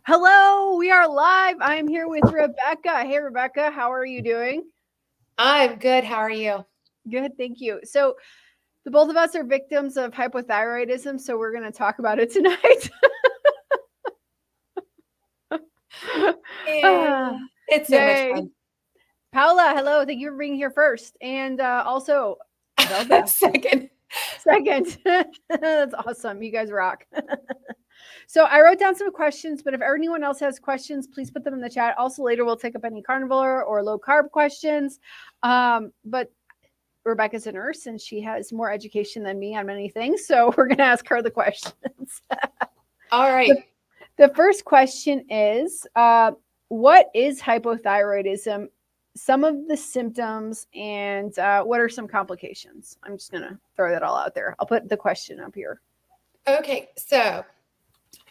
Hello, we are live. I am here with Rebekah. Hey, Rebekah, how are you doing? I'm good. How are you? Good, thank you. So, the both of us are victims of hypothyroidism, so we're going to talk about it tonight. Ah, Yay. It's so much yay. fun. Paula, hello. Thank you for being here first. And also, Velda, Second. second. That's awesome. You guys rock. So I wrote down some questions, but if anyone else has questions, please put them in the chat. Also, later we'll take up any carnivore or low carb questions. But Rebekah's a nurse and she has more education than me on many things. So we're going to ask her the questions. All the, right. the first question is what is hypothyroidism? Some of the symptoms and what are some complications? I'm just going to throw that all out there. I'll put the question up here. Okay. So,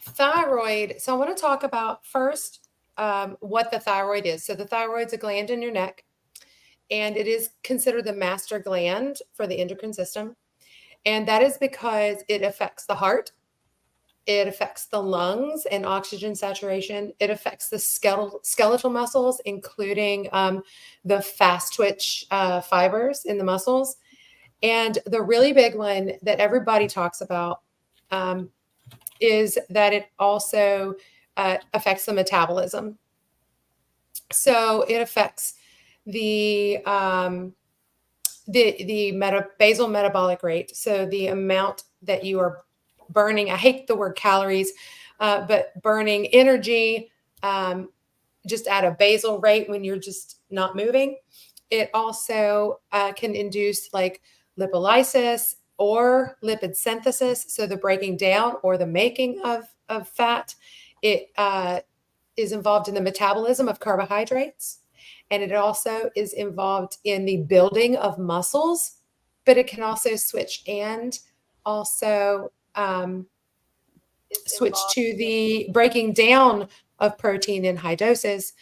thyroid. So, I want to talk about first what the thyroid is. So, the thyroid's a gland in your neck, and it is considered the master gland for the endocrine system. And that is because it affects the heart, it affects the lungs and oxygen saturation. It affects the skeletal muscles, including the fast twitch fibers in the muscles. And the really big one that everybody talks about is that it also affects the metabolism. So it affects the basal metabolic rate. So the amount that you are burning. I hate the word calories, but burning energy just at a basal rate when you're just not moving. It also can induce like lipolysis or lipid synthesis, so the breaking down or the making of fat. It is involved in the metabolism of carbohydrates, and it also is involved in the building of muscles, but it can also switch and also switch to the breaking down of protein in high doses.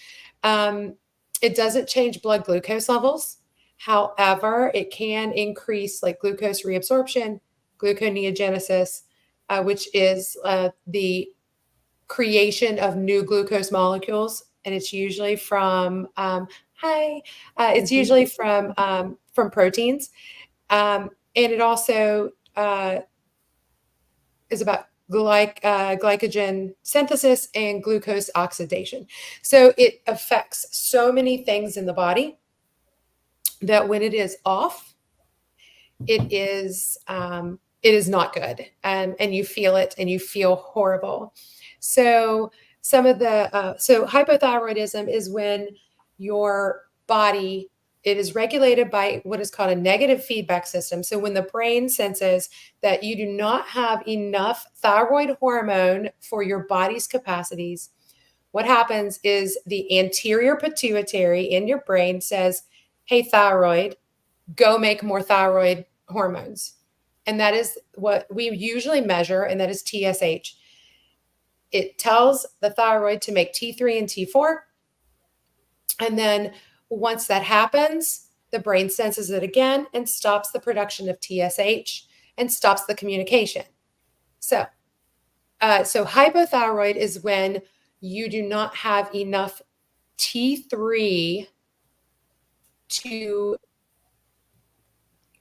It doesn't change blood glucose levels. However, it can increase like glucose reabsorption, gluconeogenesis, which is the creation of new glucose molecules, and it's usually from it's usually from proteins, and it also is about glycogen synthesis and glucose oxidation. So it affects so many things in the body that when it is off, it is not good, and you feel it, and you feel horrible. So some of the so hypothyroidism is when your body, it is regulated by what is called a negative feedback system. So when the brain senses that you do not have enough thyroid hormone for your body's capacities, what happens is the anterior pituitary in your brain says, hey, thyroid, go make more thyroid hormones. And that is what we usually measure, and that is TSH. It tells the thyroid to make T3 and T4. And then once that happens, the brain senses it again and stops the production of TSH and stops the communication. So hypothyroid is when you do not have enough T3 to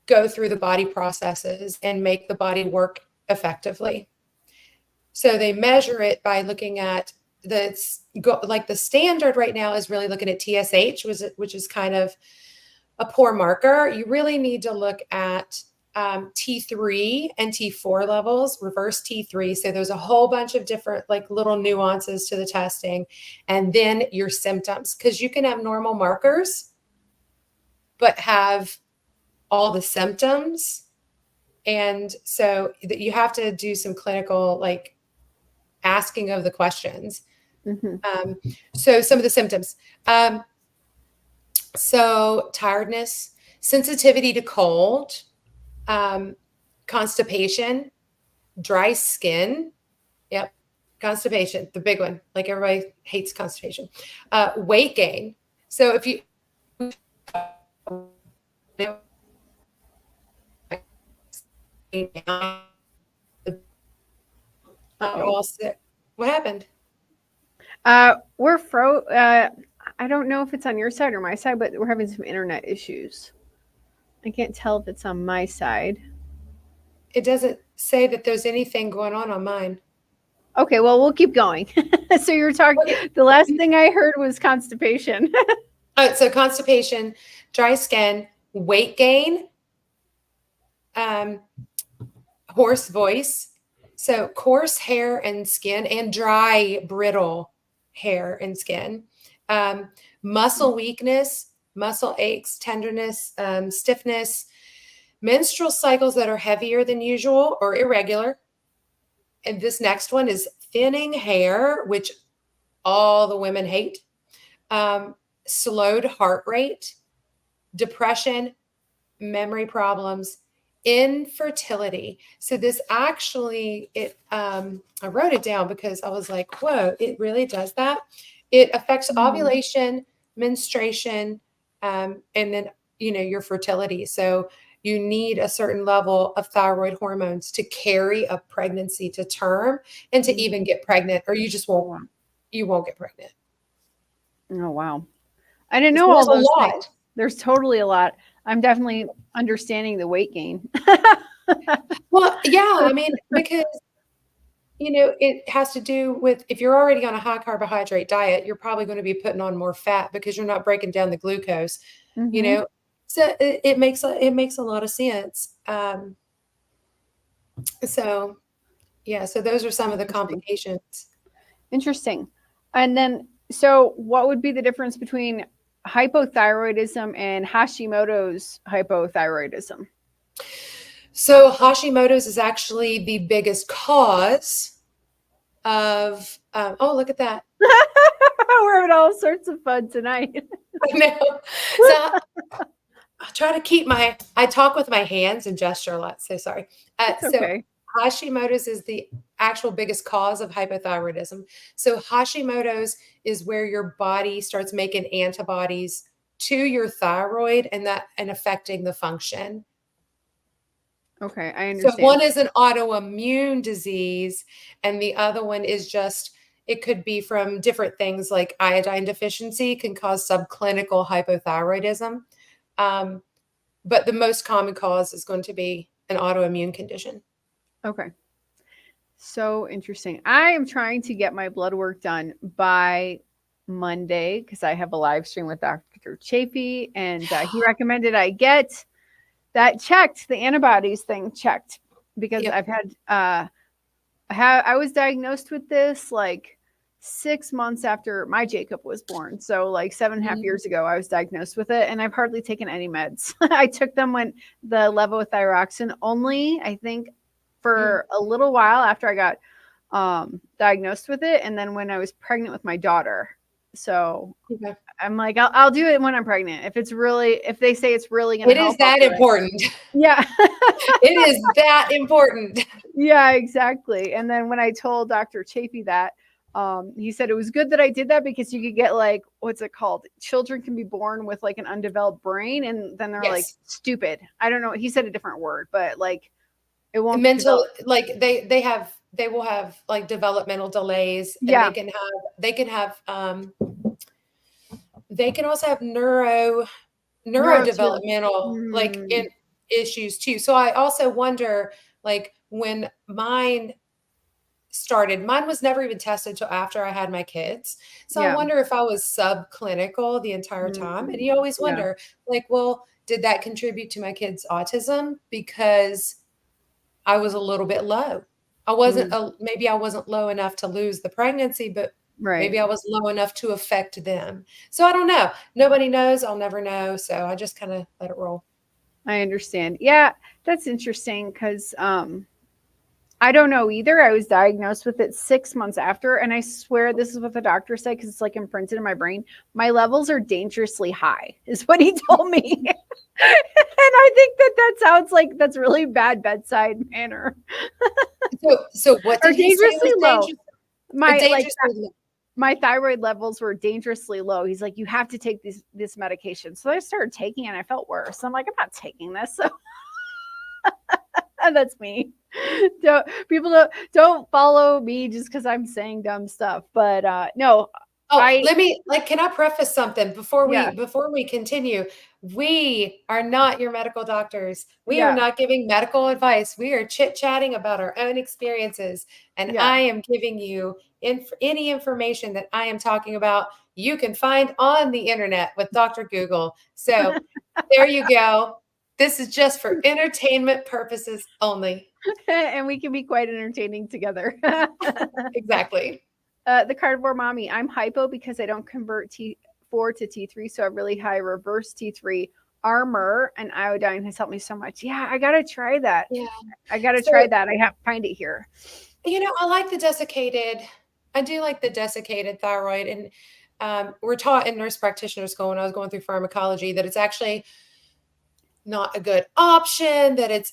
go through the body processes and make the body work effectively. So they measure it by looking at the standard right now is really looking at TSH, which is kind of a poor marker. You really need to look at T3 and T4 levels, reverse T3. So there's a whole bunch of different like little nuances to the testing, and then your symptoms, because you can have normal markers but have all the symptoms. And so you have to do some clinical like asking of the questions. Mm-hmm. So some of the symptoms. So tiredness, sensitivity to cold, constipation, dry skin. Yep. Constipation, the big one. Like everybody hates constipation. Weight gain. So if you all sick. What happened? I don't know if it's on your side or my side, but we're having some internet issues. I can't tell if it's on my side. It doesn't say that there's anything going on mine. Okay, well, we'll keep going. So you're talking, Okay. the last thing I heard was constipation. So constipation, dry skin, weight gain, hoarse voice. So coarse hair and skin, and dry, brittle hair and skin. Muscle weakness, muscle aches, tenderness, stiffness, menstrual cycles that are heavier than usual or irregular. And this next one is thinning hair, which all the women hate. Slowed heart rate, depression, memory problems, infertility. So this actually, I wrote it down because I was like, whoa, it really does that. It affects ovulation, menstruation, and then, your fertility. So you need a certain level of thyroid hormones to carry a pregnancy to term and to even get pregnant, or you just won't get pregnant. Oh, wow. I didn't So know all there's a those lot. things. There's totally a lot. I'm definitely understanding the weight gain. Well, yeah, I mean, because, it has to do with, if you're already on a high carbohydrate diet, you're probably going to be putting on more fat because you're not breaking down the glucose, Mhm. So it makes a lot of sense. So yeah, so those are some of the Interesting. complications. Interesting. And then, so what would be the difference between hypothyroidism and Hashimoto's hypothyroidism? So Hashimoto's is actually the biggest cause of, oh, look at that. We're having all sorts of fun tonight. I know. So I try to I talk with my hands and gesture a lot. So sorry. It's So okay. Hashimoto's is the actual biggest cause of hypothyroidism. So Hashimoto's is where your body starts making antibodies to your thyroid and affecting the function. Okay, I So understand. one is an autoimmune disease, and the other one is just, it could be from different things, like iodine deficiency can cause subclinical hypothyroidism. But the most common cause is going to be an autoimmune condition. Okay. So interesting. I am trying to get my blood work done by Monday because I have a live stream with Dr. Chafee, and he recommended I get that checked, the antibodies thing checked, because Yep. I've had I was diagnosed with this like 6 months after my Jacob was born. So like 7.5 years ago, I was diagnosed with it, and I've hardly taken any meds. I took them when the levothyroxine only, I think, for a little while after I got diagnosed with it, and then when I was pregnant with my daughter. So Okay. I'm like, I'll do it when I'm pregnant. If they say it's really going to It help, is I'll that do it. important. Yeah. It is that important. Yeah, exactly. And then when I told Dr. Chafee that, he said it was good that I did that because you could get like, what's it called? Children can be born with like an undeveloped brain, and then they're like Yes. stupid. I don't know. He said a different word, but like it won't Mental, develop. like they will have like developmental delays, and Yeah. they can also have Neuro too. neurodevelopmental Mm, issues too. So I also wonder, like, when mine started, mine was never even tested until after I had my kids. So I yeah. wonder if I was subclinical the entire time. And you always Yeah. wonder, like, well, did that contribute to my kids' autism? Because I was a little bit low. Maybe I wasn't low enough to lose the pregnancy, but Right. maybe I was low enough to affect them. So I don't know. Nobody knows. I'll never know. So I just kind of let it roll. I understand. Yeah, that's interesting because I don't know either. I was diagnosed with it 6 months after, and I swear this is what the doctor said because it's like imprinted in my brain. My levels are dangerously high, is what he told me. And I think that sounds like that's really bad bedside manner. So what Or did he say dangerously was low. dangerous? My like Dangerously low. my thyroid levels were dangerously low. He's like, you have to take this medication. So I started taking it and I felt worse. I'm like, I'm not taking this. So That's me. Don't follow me just because I'm saying dumb stuff. But no, Oh, I can I preface something before yeah, we continue? We are not your medical doctors. We are yeah, not giving medical advice. We are chit-chatting about our own experiences. And yeah. I am giving you any information that I am talking about, you can find on the internet with Dr. Google. So there you go. This is just for entertainment purposes only. And we can be quite entertaining together. Exactly. The carnivore mommy, I'm hypo because I don't convert T4 to T3, so I have really high reverse T3 armor, and iodine has helped me so much. Yeah, I gotta try that. Yeah. I gotta try So that. I have to find it here. I like the desiccated. I do like the desiccated thyroid, and we're taught in nurse practitioner school when I was going through pharmacology that it's actually not a good option. That it's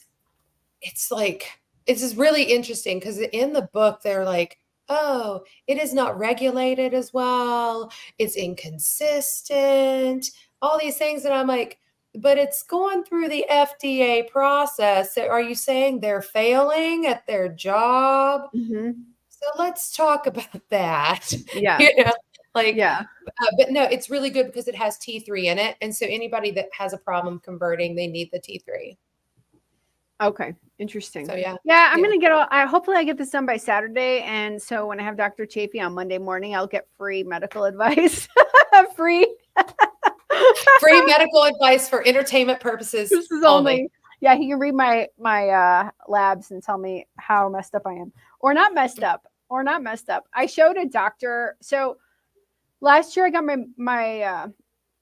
just really interesting because in the book they're like, oh, it is not regulated as well. It's inconsistent. All these things, and I'm like, but it's going through the FDA process. So are you saying they're failing at their job? Hmm. So let's talk about that. Yeah, You know, like, yeah. but no, it's really good because it has T3 in it. And so anybody that has a problem converting, they need the T3. Okay, interesting. So yeah, Yeah, I'm yeah. gonna get all. Hopefully, I get this done by Saturday, and so when I have Dr. Chafee on Monday morning, I'll get free medical advice. Free. Free medical advice for entertainment purposes This is only. only. Yeah, he can read my labs and tell me how messed up I am, or not messed up, or not messed up. I showed a doctor. So last year, I got my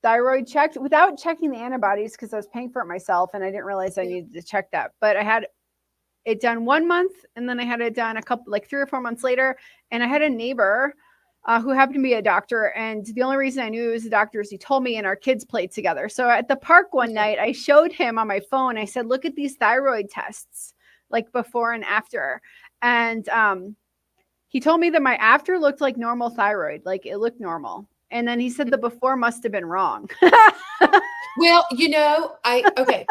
thyroid checked without checking the antibodies because I was paying for it myself, and I didn't realize I Yeah. needed to check that. But I had it done 1 month, and then I had it done a couple, like 3 or 4 months later. And I had a neighbor who happened to be a doctor, and the only reason I knew he was a doctor is he told me, and our kids played together. So at the park one Okay. night, I showed him on my phone. I said, "Look at these thyroid tests, like before and after," and he told me that my after looked like normal thyroid, like it looked normal. And then he said the before must have been wrong. Well, okay.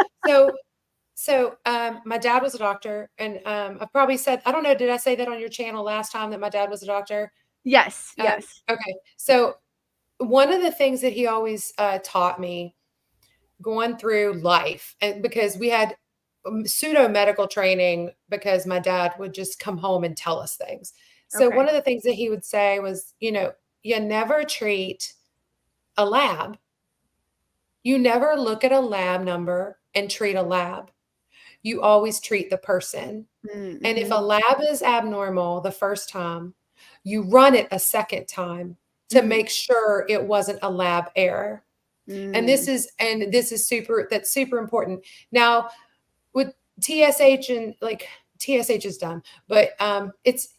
So my dad was a doctor, and I probably said, I don't know, did I say that on your channel last time that my dad was a doctor? Yes, yes. Okay. So one of the things that he always taught me going through life, and because we had pseudo medical training, because my dad would just come home and tell us things. So Okay. one of the things that he would say was, you never treat a lab. You never look at a lab number and treat a lab. You always treat the person. And if Mm-hmm. a lab is abnormal the first time, you run it a second time to Mm-hmm. make sure it wasn't a lab error. And Mm. this is that's super important. Now with TSH, and like TSH is done, but it's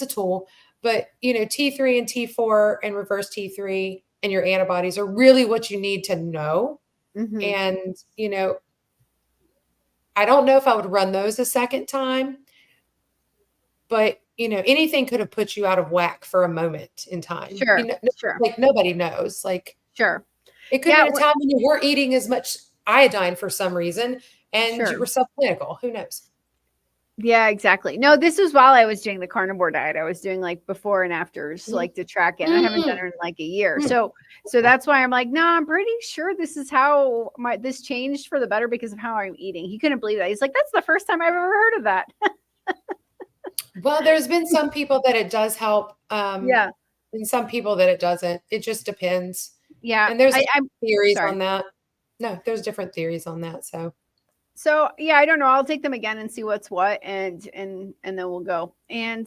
a tool. But T3 and T4 and reverse T3 and your antibodies are really what you need to know. Mm-hmm. And I don't know if I would run those a second time, but anything could have put you out of whack for a moment in time. Sure, sure, Like nobody knows. Like sure. it could Yeah, have been a time when you weren't eating as much iodine for some reason and you sure. were subclinical. Who knows? Yeah, exactly. No, this was while I was doing the carnivore diet. I was doing like before and afters, Mm, like to track it. And I haven't done mm, it in like a year. mm. So that's why I'm like, no, I'm pretty sure this is how this changed for the better because of how I'm eating. He couldn't believe that. He's like, that's the first time I've ever heard of that. Well, there's been some people that it does help, Yeah. and some people that it doesn't. It just depends. Yeah. And there's I'm theories sorry. on that. No, there's different theories on that. So So yeah, I don't know. I'll take them again and see what's what, and then we'll go. And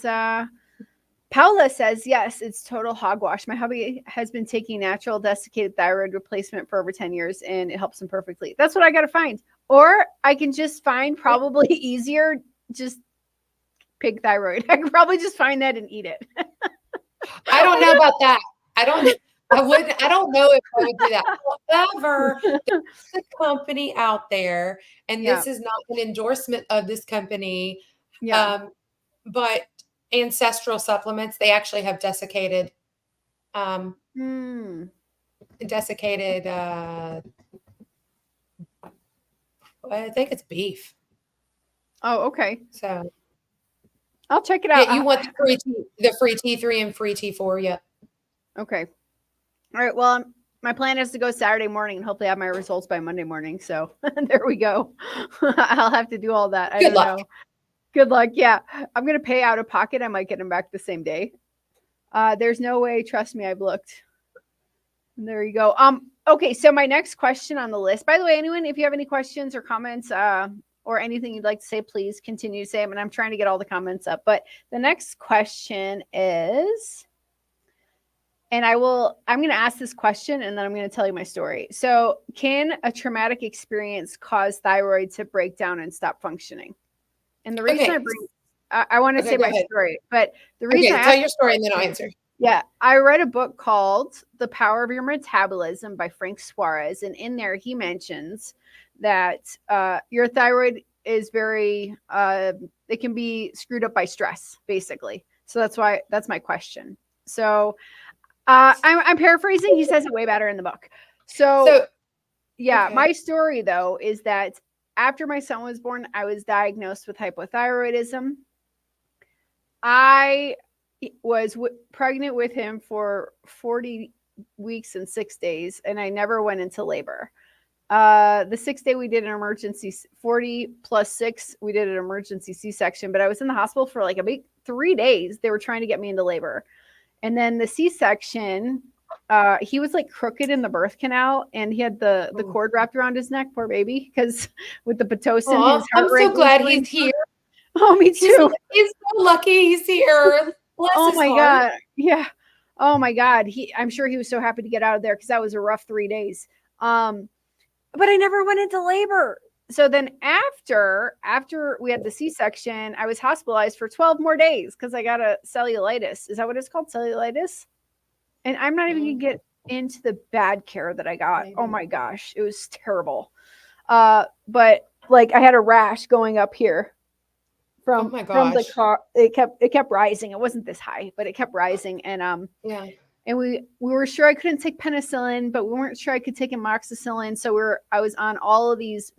Paula says, yes, it's total hogwash. My hubby has been taking natural desiccated thyroid replacement for over 10 years and it helps him perfectly. That's what I got to find. Or I can just find probably easier, just pig thyroid. I can probably just find that and eat it. I don't know about that. I don't I don't know if I would do that. However, there's a company out there, and Yeah. this is not an endorsement of this company, Yeah. um, but Ancestral Supplements, they actually have um, Hmm. desiccated, I think it's beef. Oh, okay. So I'll check it yeah, out. you want the free T3 and free T4. Yep. Okay. All right. Well, my plan is to go Saturday morning and hopefully have my results by Monday morning. So there we go. I'll have to do all that. I Good don't luck. know. Good luck. Yeah. I'm going to pay out of pocket. I might get them back the same day. There's no way. Trust me. I've looked. And there you go. Okay. So my next question on the list, by the way, anyone, if you have any questions or comments, or anything you'd like to say, please continue to say them. And I'm trying to get all the comments up. But the next question is, and I'm going to ask this question and then I'm going to tell you my story. So, can a traumatic experience cause thyroid to break down and stop functioning? And the reason I want to say my story, but the reason tell your story and then I'll answer. Yeah, I read a book called The Power of Your Metabolism by Frank Suarez. And in there, he mentions that your thyroid is very, it can be screwed up by stress, basically. So that's my question. So I'm paraphrasing. He says it way better in the book. So yeah, my story, though, is that after my son was born, I was diagnosed with hypothyroidism. I was pregnant with him for 40 weeks and 6 days, and I never went into labor. The 6th day we did an emergency, 40 plus 6, we did an emergency C-section, but I was in the hospital for like a big 3 days. They were trying to get me into labor. And then the C-section, he was like crooked in the birth canal, and he had the cord wrapped around his neck, poor baby, because with the Pitocin, I'm so glad he's here. Oh, me too. He's so lucky he's here. Oh my God. Yeah. Oh my God. I'm sure he was so happy to get out of there because that was a rough 3 days. But I never went into labor. So then after we had the C-section, I was hospitalized for 12 more days because I got a cellulitis. Is that what it's called? Cellulitis? And I'm not even going to get into the bad care that I got. Oh my gosh. It was terrible. But like I had a rash going up here. From the car, it kept rising. It wasn't this high, but it kept rising. And and we were sure I couldn't take penicillin, but we weren't sure I could take amoxicillin. So I was on all of these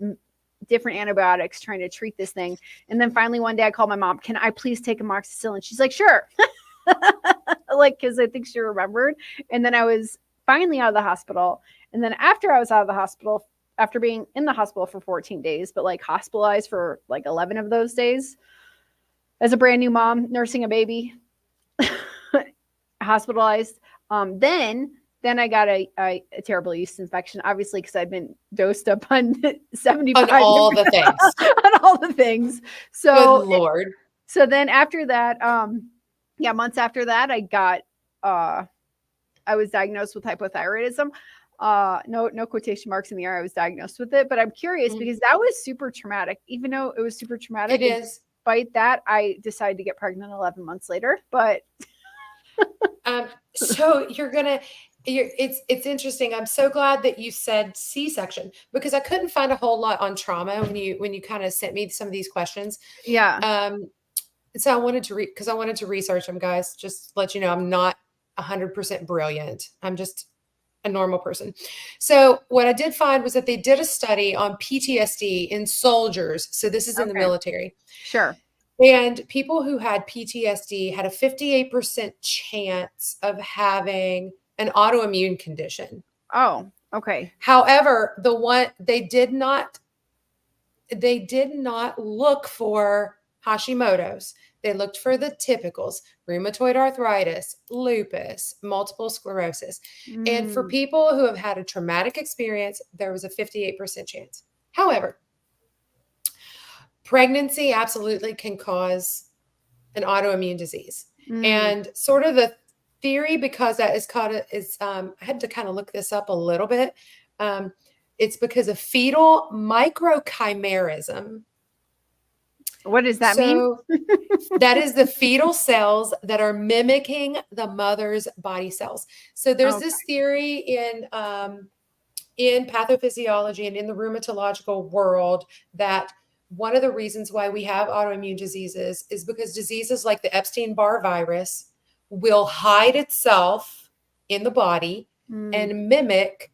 different antibiotics trying to treat this thing. And then finally one day I called my mom, "Can I please take amoxicillin?" She's like, "Sure." Like, because I think she remembered. And then I was finally out of the hospital. And then after I was out of the hospital, after being in the hospital for 14 days, but like hospitalized for like 11 of those days, as a brand new mom nursing a baby, hospitalized. Then I got a terrible yeast infection, obviously, because I'd been dosed up on 75 on all the things. On all the things. So good Lord. So then after that, months after that, I was diagnosed with hypothyroidism. No quotation marks in the air. I was diagnosed with it, but I'm curious because that was super traumatic. Even though it was super traumatic, it is. Despite that, I decided to get pregnant 11 months later. But so it's interesting. I'm so glad that you said C-section because I couldn't find a whole lot on trauma when you kind of sent me some of these questions. Yeah. So I wanted to research them, guys. Just to let you know, I'm not 100% brilliant. I'm just a normal person. So what I did find was that they did a study on PTSD in soldiers. So this is in the military. Sure. And people who had PTSD had a 58% chance of having an autoimmune condition. Oh, okay. However, they did not look for Hashimoto's. They looked for the typicals: rheumatoid arthritis, lupus, multiple sclerosis. And for people who have had a traumatic experience, there was a 58% chance. However, pregnancy absolutely can cause an autoimmune disease. And sort of the theory, because that is I had to kind of look this up a little bit. It's because of fetal microchimerism. What does that mean? That is the fetal cells that are mimicking the mother's body cells. So there's this theory in pathophysiology and in the rheumatological world that one of the reasons why we have autoimmune diseases is because diseases like the Epstein-Barr virus will hide itself in the body and mimic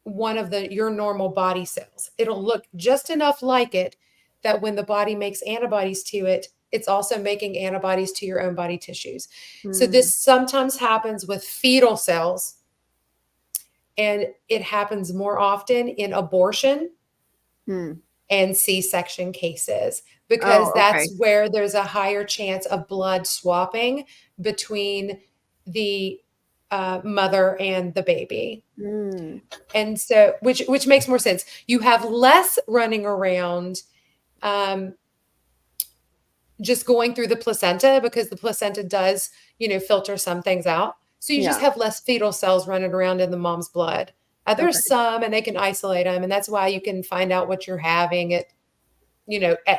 one of your normal body cells. It'll look just enough like it that when the body makes antibodies to it, it's also making antibodies to your own body tissues. So this sometimes happens with fetal cells, and it happens more often in abortion and C-section cases, because that's where there's a higher chance of blood swapping between the mother and the baby. And so, which makes more sense. You have less running around just going through the placenta, because the placenta does, filter some things out. So you just have less fetal cells running around in the mom's blood. There's some, and they can isolate them. And that's why you can find out what you're having at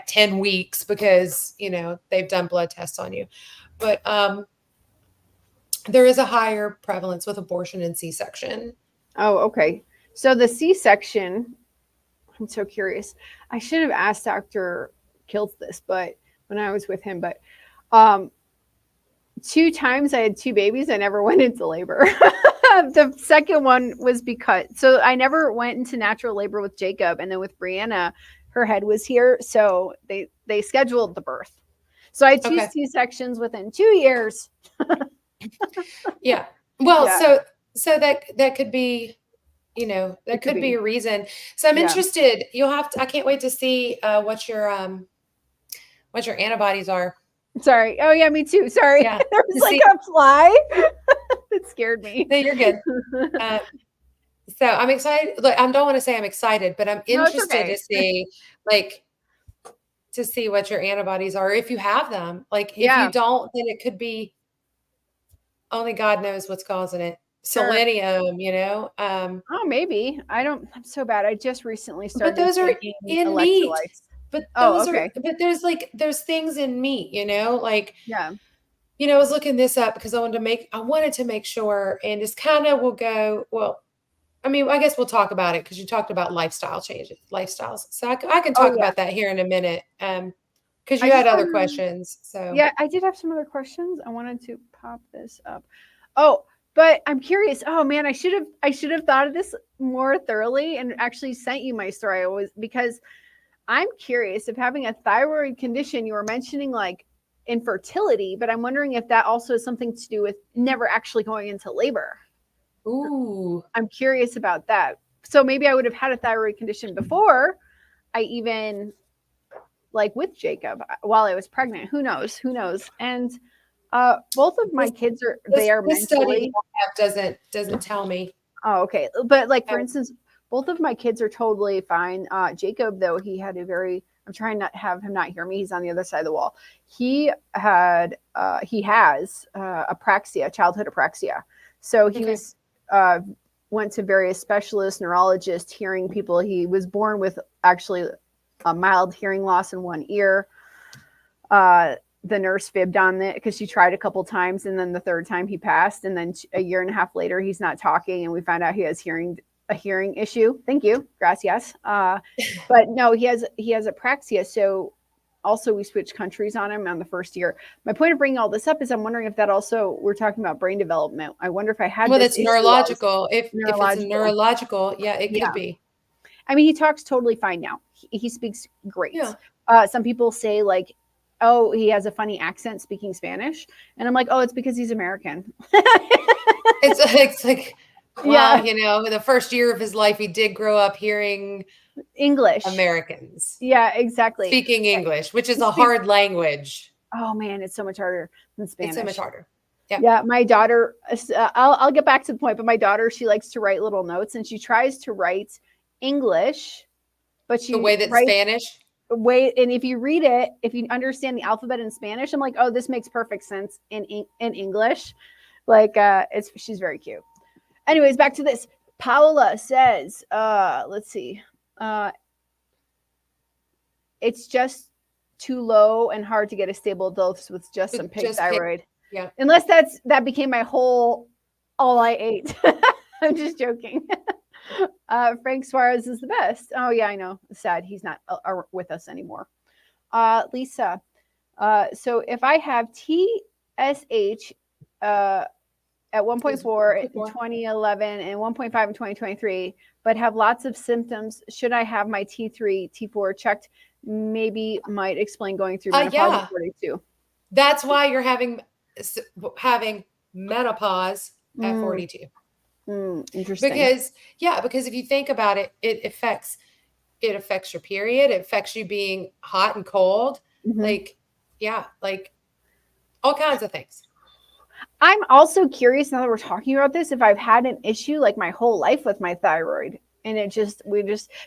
10 weeks, because, they've done blood tests on you. But there is a higher prevalence with abortion and C-section. Oh, okay. So the C-section, I'm so curious. I should have asked Dr. Kiltz this, but when I was with him, but 2 times I had 2 babies. I never went into labor. The second one was because, so I never went into natural labor with Jacob. And then with Brianna, her head was here. So they scheduled the birth. So I had 2 C-sections within 2 years. Yeah. Well, so that could be, that could be a reason. So I'm interested. I can't wait to see what your antibodies are. Sorry. Oh yeah, me too. Sorry. Yeah. There was like a fly. It scared me. No, you're good. So I'm excited. Look, I don't want to say I'm excited, but I'm interested to see what your antibodies are, if you have them. Like, if you don't, then it could be only God knows what's causing it. Selenium, oh, maybe. I'm so bad. I just recently started. But those are in meat. But there's things in meat, I was looking this up because I wanted to make sure, and just kind of will go, well, I mean, I guess we'll talk about it because you talked about lifestyles. So I can talk about that here in a minute. Because you had other questions. So yeah, I did have some other questions. I wanted to pop this up. Oh, but I'm curious. Oh man, I should have thought of this more thoroughly and actually sent you my story. Because I'm curious if having a thyroid condition, you were mentioning like infertility, but I'm wondering if that also has something to do with never actually going into labor. Ooh. I'm curious about that. So maybe I would have had a thyroid condition before I even, like with Jacob, while I was pregnant. Who knows? And both of my kids are mentally. Doesn't tell me. Oh, okay. But like, for instance, both of my kids are totally fine. Jacob, though, he had I'm trying not to have him not hear me. He's on the other side of the wall. He has apraxia, childhood apraxia. So he went to various specialists, neurologists, hearing people. He was born with actually a mild hearing loss in one ear. The nurse fibbed on it because she tried a couple times, and then the third time he passed. And then a year and a half later, he's not talking, and we found out he has a hearing issue. Thank you, gracias. But no, he has apraxia. So also we switched countries on him on the first year. My point of bringing all this up is I'm wondering if that also, we're talking about brain development. I wonder if I had. Well, that's neurological. If it's neurological, yeah, it could be. I mean, he talks totally fine now. He speaks great. Yeah. Some people say like, oh, he has a funny accent speaking Spanish. And I'm like, oh, it's because he's American. It's like, well, the first year of his life, he did grow up hearing English. Americans. Yeah, exactly. Speaking English, which is a hard language. Oh man, it's so much harder than Spanish. It's so much harder. Yeah, my daughter, I'll get back to the point, but my daughter, she likes to write little notes, and she tries to write English, but she the way that Spanish. And if you read it, if you understand the alphabet in Spanish, I'm like, oh, this makes perfect sense in English. Like, she's very cute. Anyways, back to this. Paola says, let's see. It's just too low and hard to get a stable dose with just some pig thyroid. Yeah. Unless that became my all I ate. I'm just joking. Frank Suarez is the best. Oh yeah, I know. Sad he's not with us anymore. Lisa. So if I have TSH, at 1.4 in 1.4. 2011 and 1.5 in 2023, but have lots of symptoms. Should I have my T3, T4 checked? Maybe might explain going through menopause Yeah. at 42. That's why you're having menopause at 42. Interesting. Because if you think about it, it affects your period. It affects you being hot and cold. Like all kinds of things. I'm also curious now that we're talking about this, if I've had an issue like my whole life with my thyroid. And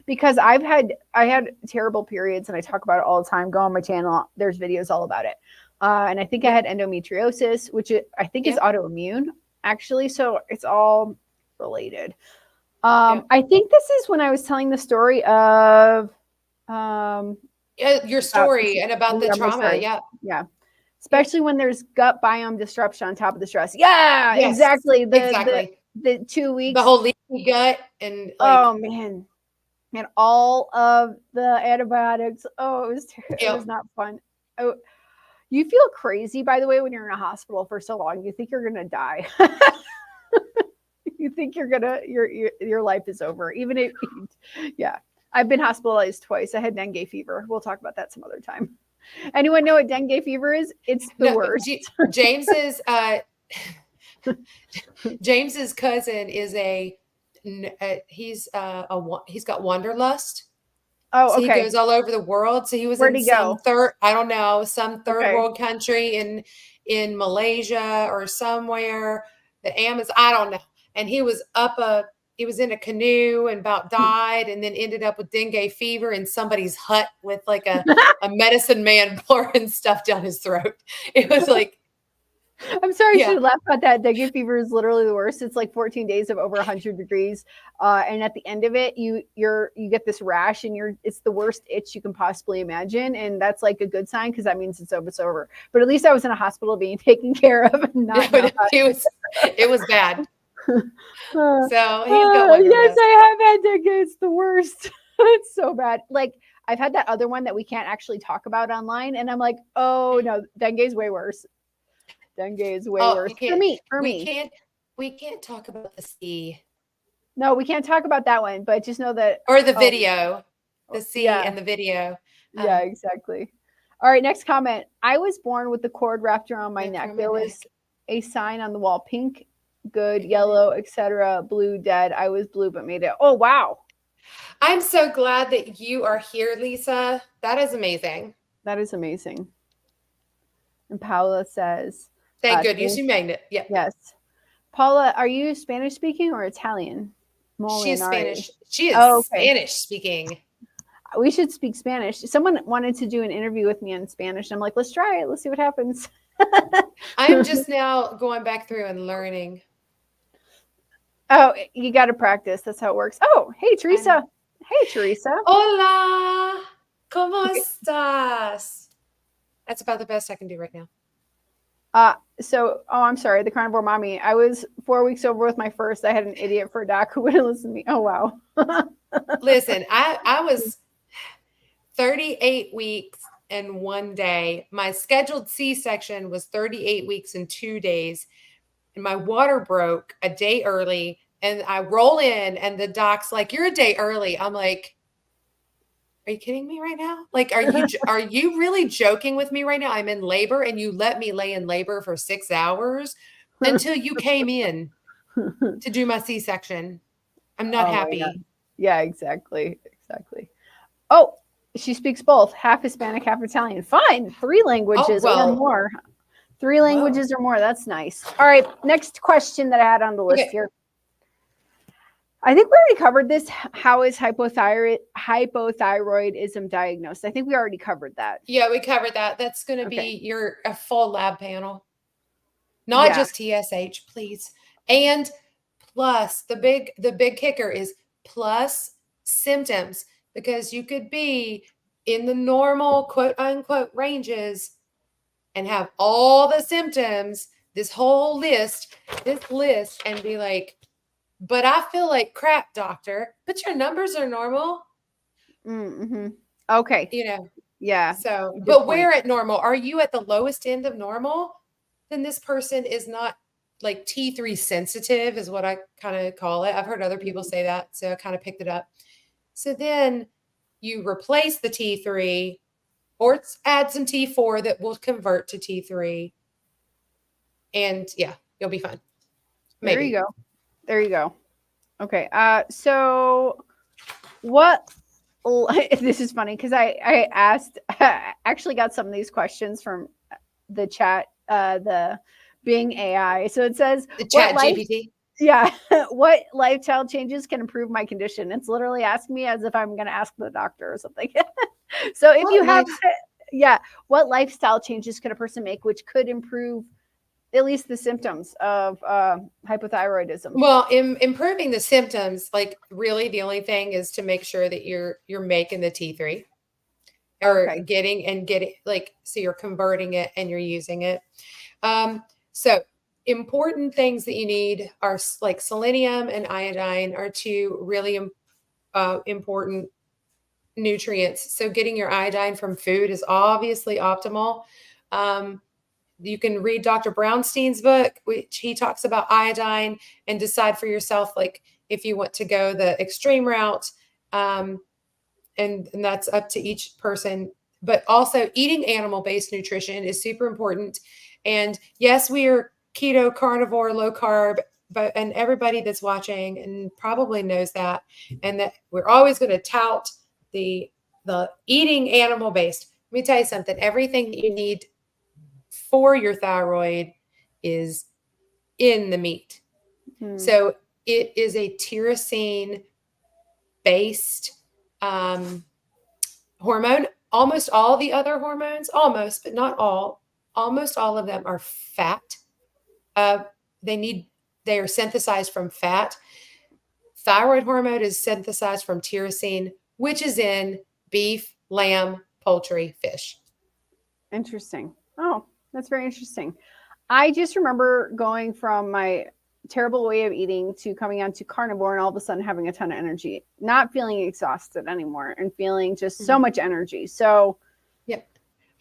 because I had terrible periods and I talk about it all the time. Go on my channel. There's videos all about it. And I think I had endometriosis, which I think is autoimmune actually. So it's all related. I think this is when I was telling the story of your story and about the trauma. Yeah. Especially when there's gut biome disruption on top of the stress. Yeah, Yes, exactly. exactly. The 2 weeks. The whole leaky gut and oh man. And all of the antibiotics. Oh, it was not fun. Oh, you feel crazy, by the way, when you're in a hospital for so long. You think you're gonna die. You think your life is over. Even if I've been hospitalized twice. I had dengue fever. We'll talk about that some other time. Anyone know what dengue fever is? It's the worst. James's cousin is he's got wanderlust. Oh, so okay. he goes all over the world. So he was Where'd in he go? some third world country in Malaysia or somewhere, the Amazon, I don't know. And he was he was in a canoe and about died, and then ended up with dengue fever in somebody's hut with like a medicine man pouring stuff down his throat. It was like, I'm sorry, I should laugh about that. Dengue fever is literally the worst. It's like 14 days of over 100 degrees. And at the end of it, you get this rash and it's the worst itch you can possibly imagine. And that's like a good sign because that means it's over. But at least I was in a hospital being taken care of. It was bad. So he's got yes, I have had dengue. It's the worst. It's so bad. Like I've had that other one that we can't actually talk about online. And I'm like, oh no, dengue is way worse. Dengue is way worse for me. We can't talk about the C. No, we can't talk about that one, but just know that or the video, the C and the video. Yeah, exactly. All right, next comment. I was born with the cord wrapped around my neck. There was a sign on the wall: pink, good, yellow, etc. Blue, dead. I was blue, but made it. Oh wow! I'm so glad that you are here, Lisa. That is amazing. That is amazing. And Paula says, "Thank goodness you made it." Yeah. Yes. Paula, are you Spanish speaking or Italian? She's Spanish. She is Spanish speaking. We should speak Spanish. Someone wanted to do an interview with me in Spanish. I'm like, let's try it. Let's see what happens. I'm just now going back through and learning. Oh, you got to practice. That's how it works. Oh, hey, Teresa. Hey, Teresa. Hola. ¿Cómo estás? That's about the best I can do right now. I'm sorry, the Carnivore Mommy. I was 4 weeks over with my first. I had an idiot for a doc who wouldn't listen to me. Oh, wow. Listen, I was 38 weeks and 1 day. My scheduled C-section was 38 weeks and 2 days. And my water broke a day early. And I roll in and the doc's like, "You're a day early." I'm like, "Are you kidding me right now? Like, are you really joking with me right now? I'm in labor and you let me lay in labor for 6 hours until you came in to do my C-section. I'm not happy." Yeah, exactly. Oh, she speaks both, half Hispanic, half Italian. Fine. 3 languages or more. 3 languages or more. That's nice. All right. Next question that I had on the list here. I think we already covered this. How is hypothyroidism diagnosed? I think we already covered that. Yeah, we covered that. That's going to be a full lab panel. Not just TSH, please. And plus the big kicker is plus symptoms, because you could be in the normal quote unquote ranges and have all the symptoms, this list, and be like, "But I feel like crap, doctor." But your numbers are normal. Mm-hmm. Okay. Yeah. So, but we're at normal. Are you at the lowest end of normal? Then this person is not like T3 sensitive is what I kind of call it. I've heard other people say that, so I kind of picked it up. So then you replace the T3 or add some T4 that will convert to T3. And yeah, you'll be fine. There Maybe. you go. There you go. Okay. So what this is funny because I asked actually got some of these questions from the chat, the Bing AI. So it says The chat GPT. Yeah. What lifestyle changes can improve my condition? It's literally asking me as if I'm going to ask the doctor or something. So if you have, what lifestyle changes could a person make which could improve at least the symptoms of hypothyroidism? Well, improving the symptoms, like really the only thing is to make sure that you're making the T3 or getting like, so you're converting it and you're using it. So important things that you need are like selenium and iodine are two really important nutrients. So getting your iodine from food is obviously optimal. You can read Dr. Brownstein's book, which he talks about iodine, and decide for yourself, like if you want to go the extreme route. And that's up to each person. But also eating animal-based nutrition is super important. And yes, we are keto, carnivore, low carb, and everybody that's watching and probably knows that. And that we're always going to tout the eating animal-based. Let me tell you something. Everything that you need for your thyroid is in the meat. So it is a tyrosine based hormone. Almost all the other hormones, almost, but not all, almost all of them are fat. They are synthesized from fat. Thyroid hormone is synthesized from tyrosine, which is in beef, lamb, poultry, fish. Interesting. Oh, that's very interesting. I just remember going from my terrible way of eating to coming on to carnivore and all of a sudden having a ton of energy, not feeling exhausted anymore and feeling just so much energy. So, yeah.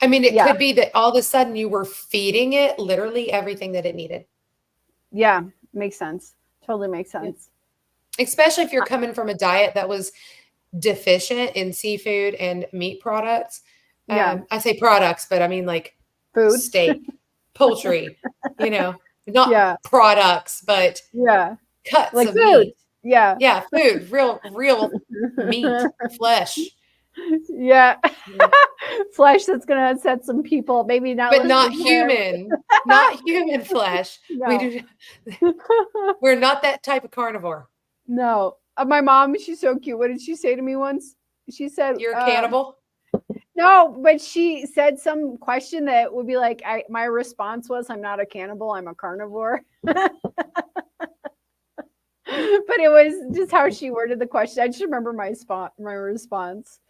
I mean, it could be that all of a sudden you were feeding it literally everything that it needed. Yeah, makes sense. Totally makes sense. Yeah. Especially if you're coming from a diet that was deficient in seafood and meat products. I say products, but I mean like food, steak, poultry, not products, but cuts like of food. meat. Yeah. Yeah. Food, real meat, flesh. Yeah. Flesh that's going to set some people, maybe not. But not human, not human flesh. No. We're not that type of carnivore. No. My mom, she's so cute. What did she say to me once? She said, "You're a cannibal?" No, but she said some question that would be like, my response was, I'm not a cannibal, I'm a carnivore. But it was just how she worded the question. I just remember my response.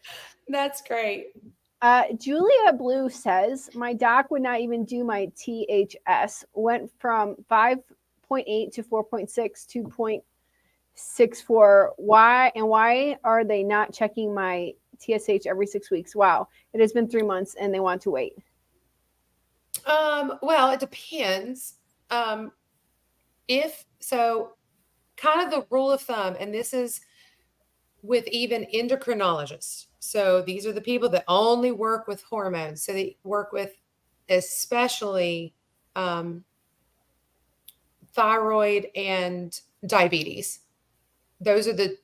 That's great. Julia Blue says, my doc would not even do my THS. Went from 5.8 to 4.6 to 0.64. Why are they not checking my TSH every 6 weeks? Wow. It has been 3 months and they want to wait. Well, it depends. Kind of the rule of thumb, and this is with even endocrinologists. So these are the people that only work with hormones. So they work with especially thyroid and diabetes. Those are the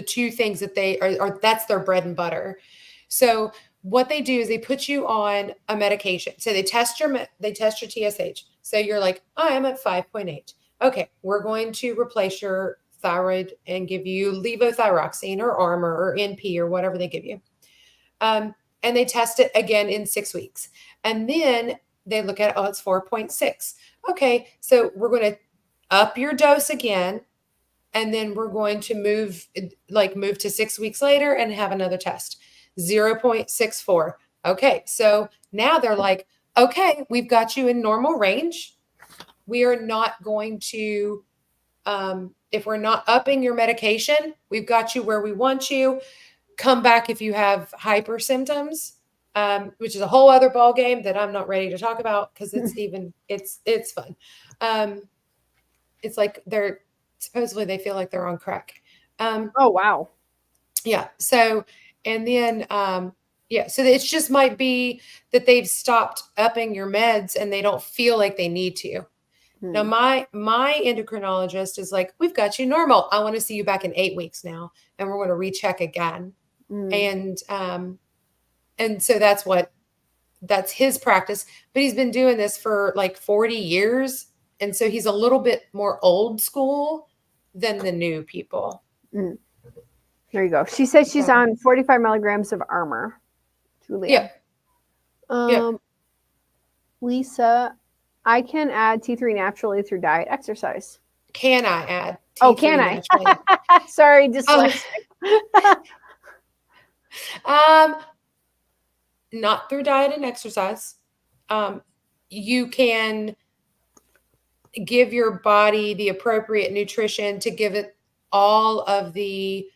two things that they are, that's their bread and butter. So what they do is they put you on a medication. So they test your TSH. So you're like, oh, I'm at 5.8. Okay, we're going to replace your thyroid and give you levothyroxine or Armour or NP or whatever they give you. And they test it again in 6 weeks. And then they look at, oh, it's 4.6. Okay, so we're going to up your dose again. And then we're going to move to 6 weeks later and have another test, 0.64. Okay, so now they're like, okay, we've got you in normal range. We are not going to, if we're not upping your medication, we've got you where we want you. Come back if you have hyper symptoms, which is a whole other ball game that I'm not ready to talk about because it's fun. it's like supposedly they feel like they're on crack. Oh, wow. Yeah. So, and then, yeah, so it just might be that they've stopped upping your meds and they don't feel like they need to. Now, Hmm. my endocrinologist is like, we've got you normal. I want to see you back in 8 weeks now, and we're going to recheck again. Mm. And so that's his practice. But he's been doing this for like 40 years, and so he's a little bit more old school than the new people. Mm. There you go. She says she's So, on 45 milligrams of Armor. Julia. yeah. Lisa, I can add T3 naturally through diet, exercise. Can I add Oh, T3 can naturally? I? Sorry, Oh, dyslexic. not through diet and exercise. You can give your body the appropriate nutrition to give it all of the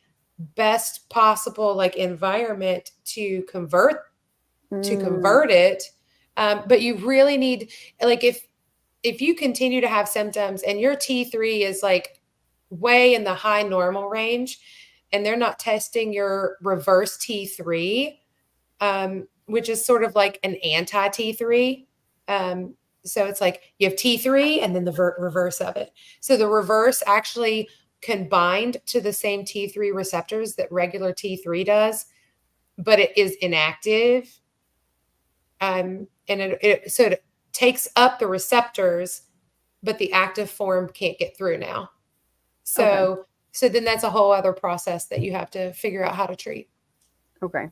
best possible like environment to convert it. But you really need, like, if you continue to have symptoms and your T3 is like way in the high normal range and they're not testing your reverse T3, which is sort of like an anti T3. So it's like you have T3 and then the reverse of it. So the reverse actually can bind to the same T3 receptors that regular T3 does, but it is inactive. And so it takes up the receptors, but the active form can't get through now. So then that's a whole other process that you have to figure out how to treat. Okay.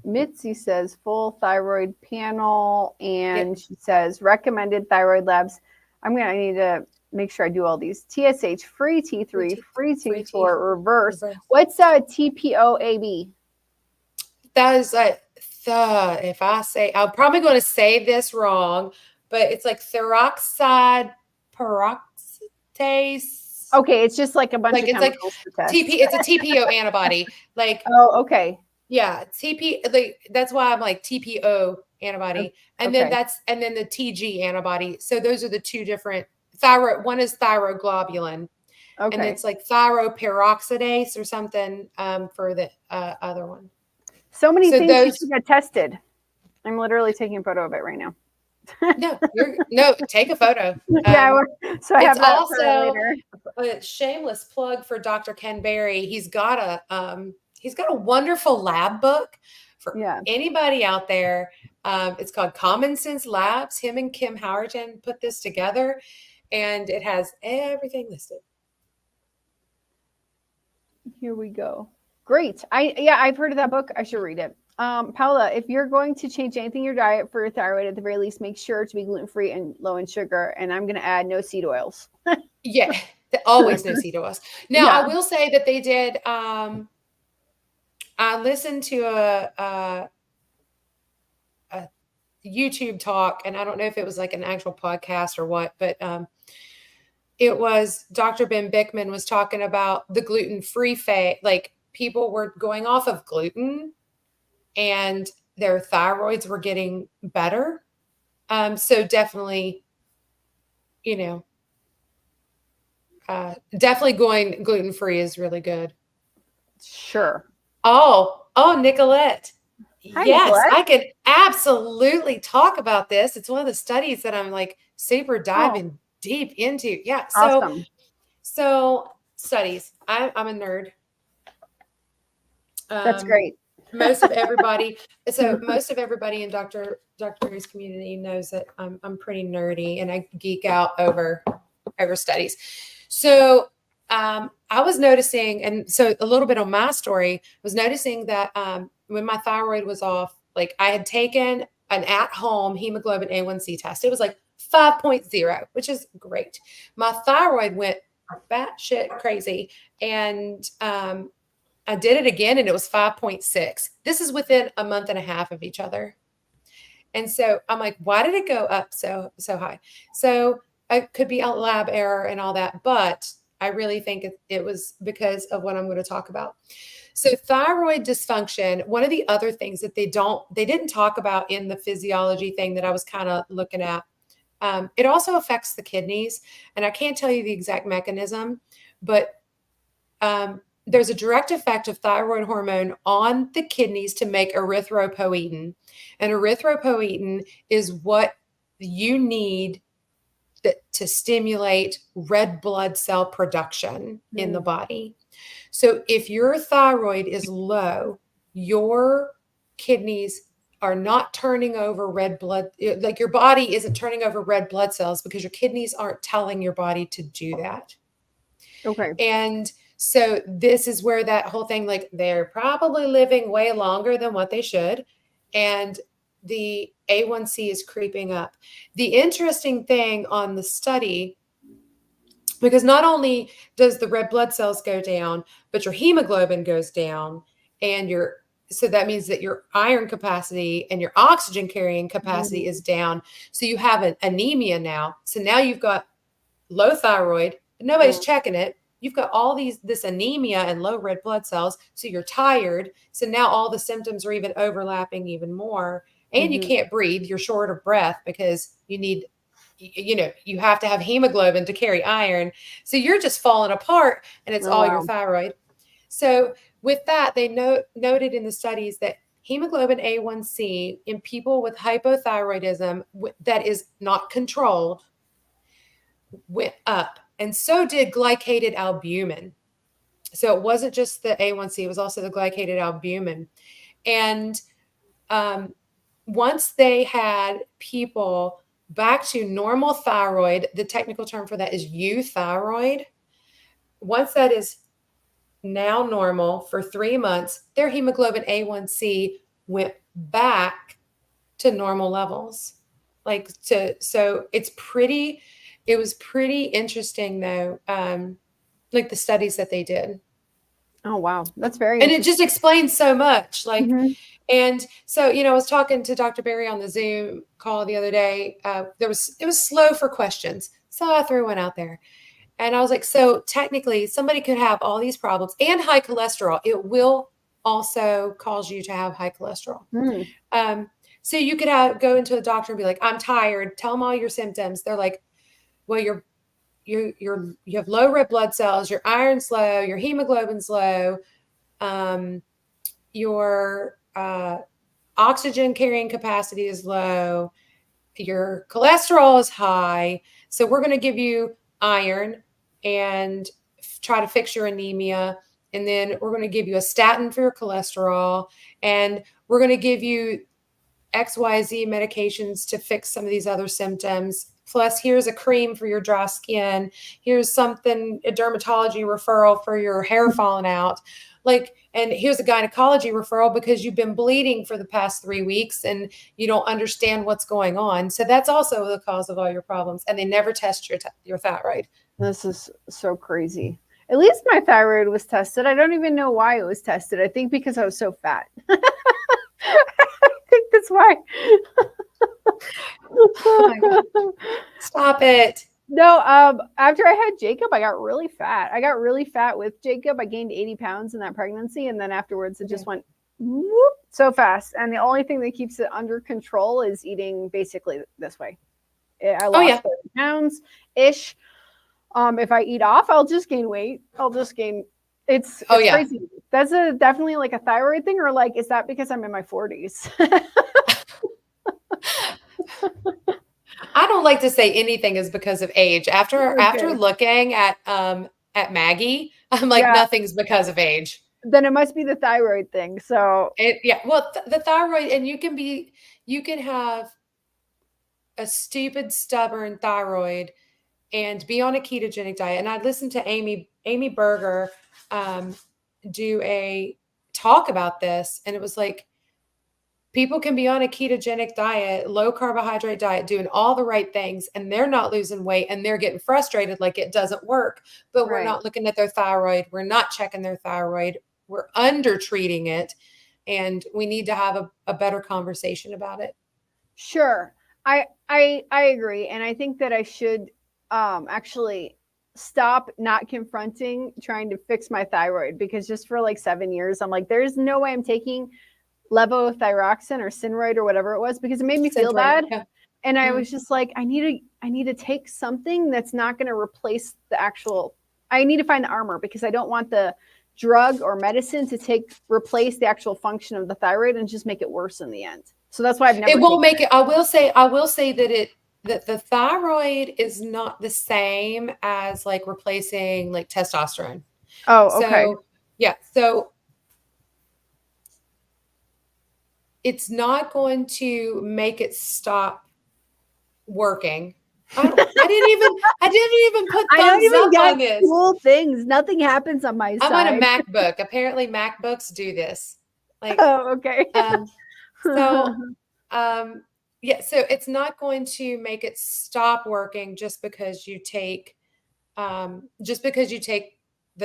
Mitzi says full thyroid panel, and she says recommended thyroid labs. I need to make sure I do all these. TSH, free T3, free T4, reverse. What's TPOAB? That is if I say, I'm probably going to say this wrong, but it's like thyroxide peroxidase. Okay, it's just like a bunch of chemicals to test. It's a TPO antibody. Like, oh, okay. Yeah, that's why I'm like TPO antibody, and then the TG antibody. So those are the two different thyroid. One is thyroglobulin, and it's like thyroperoxidase or something for the other one. So many things you should get tested. I'm literally taking a photo of it right now. No, take a photo. So I have that also later. A shameless plug for Dr. Ken Berry. He's got a wonderful lab book for anybody out there. It's called Common Sense Labs. Him and Kim Howerton put this together, and it has everything listed. Here we go. Great. I've heard of that book. I should read it. Paula, if you're going to change anything in your diet for your thyroid, at the very least, make sure to be gluten-free and low in sugar. And I'm going to add no seed oils. Yeah, always no seed oils. Now, I will say that they did. I listened to a YouTube talk, and I don't know if it was like an actual podcast or what, but it was Dr. Ben Bickman was talking about the gluten-free phase. Like, people were going off of gluten and their thyroids were getting better. So definitely, definitely going gluten-free is really good. Sure. Oh, Nicolette. Hi, yes, Nicolette. I could absolutely talk about this. It's one of the studies that I'm like super diving deep into. Yeah. Awesome. So studies. I'm a nerd. That's great. Most of everybody in Dr. Berry's community knows that I'm pretty nerdy and I geek out over studies. So I was noticing, and so a little bit on my story, was noticing that when my thyroid was off, like I had taken an at-home hemoglobin A1C test. It was like 5.0, which is great. My thyroid went batshit crazy, and I did it again, and it was 5.6. This is within a month and a half of each other. And so I'm like, why did it go up so high? So it could be a lab error and all that, but I really think it was because of what I'm going to talk about. So thyroid dysfunction, one of the other things that they didn't talk about in the physiology thing that I was kind of looking at, It also affects the kidneys, and I can't tell you the exact mechanism, but there's a direct effect of thyroid hormone on the kidneys to make erythropoietin. And erythropoietin is what you need to stimulate red blood cell production in the body. So if your thyroid is low, your kidneys are not turning over red blood, like your body isn't turning over red blood cells because your kidneys aren't telling your body to do that. Okay. And so this is where that whole thing, like they're probably living way longer than what they should. And the A1C is creeping up. The interesting thing on the study, because not only does the red blood cells go down, but your hemoglobin goes down, and so that means that your iron capacity and your oxygen carrying capacity is down. So you have an anemia now. So now you've got low thyroid, but nobody's checking it. You've got all this anemia and low red blood cells. So you're tired. So now all the symptoms are even overlapping even more. And you can't breathe. You're short of breath because you have to have hemoglobin to carry iron. So you're just falling apart, and it's all your thyroid. So with that, they noted in the studies that hemoglobin A1C in people with hypothyroidism that is not controlled went up, and so did glycated albumin. So it wasn't just the A1C, it was also the glycated albumin. And once they had people back to normal thyroid, the technical term for that is euthyroid. Once that is now normal for 3 months, their hemoglobin A1C went back to normal levels. So it was pretty interesting though, like the studies that they did. Oh, wow. That's very And it just explains so much. Like, and so, I was talking to Dr. Barry on the Zoom call the other day. It was slow for questions. So I threw one out there. And I was like, so technically somebody could have all these problems and high cholesterol. It will also cause you to have high cholesterol. So you could go into a doctor and be like, I'm tired. Tell them all your symptoms. They're like, well, you have low red blood cells, your iron's low, your hemoglobin's low, your oxygen carrying capacity is low, your cholesterol is high. So we're going to give you iron and try to fix your anemia. And then we're going to give you a statin for your cholesterol. And we're going to give you XYZ medications to fix some of these other symptoms. Plus, here's a cream for your dry skin. Here's a dermatology referral for your hair falling out. And here's a gynecology referral because you've been bleeding for the past 3 weeks and you don't understand what's going on. So that's also the cause of all your problems. And they never test your thyroid. This is so crazy. At least my thyroid was tested. I don't even know why it was tested. I think because I was so fat. I think that's why. Oh my God. Stop it. No, after I had Jacob, I got really fat. I got really fat with Jacob. I gained 80 pounds in that pregnancy. And then afterwards, it just went whoop, so fast. And the only thing that keeps it under control is eating basically this way. I lost 30 pounds-ish. If I eat off, I'll just gain weight. It's crazy. That's definitely like a thyroid thing, or like, is that because I'm in my 40s? I don't like to say anything is because of age. After looking at Maggie, I'm like, nothing's because of age. Then it must be the thyroid thing. So the thyroid, and you can have a stupid, stubborn thyroid and be on a ketogenic diet. And I listened to Amy Berger do a talk about this, and it was like, people can be on a ketogenic diet, low carbohydrate diet, doing all the right things, and they're not losing weight, and they're getting frustrated like it doesn't work. But we're not looking at their thyroid. We're not checking their thyroid. We're under treating it, and we need to have a better conversation about it. Sure. I agree. And I think that I should actually stop not confronting trying to fix my thyroid, because just for like 7 years, I'm like, there's no way I'm taking levothyroxine or Synroid or whatever it was, because it made me feel bad. And I was just like, I need to take something that's not going to replace the actual, I need to find the armor, because I don't want the drug or medicine to replace the actual function of the thyroid and just make it worse in the end. So that's why I've never It won't make it. I will say that the thyroid is not the same as like replacing like testosterone. Oh, okay. So yeah, so it's not going to make it stop working. I didn't even put I don't thumbs even up get on this. cool things. Nothing happens on my I'm side. on a MacBook. Apparently MacBooks do this. Like Oh, okay. so yeah, so it's not going to make it stop working just because you take the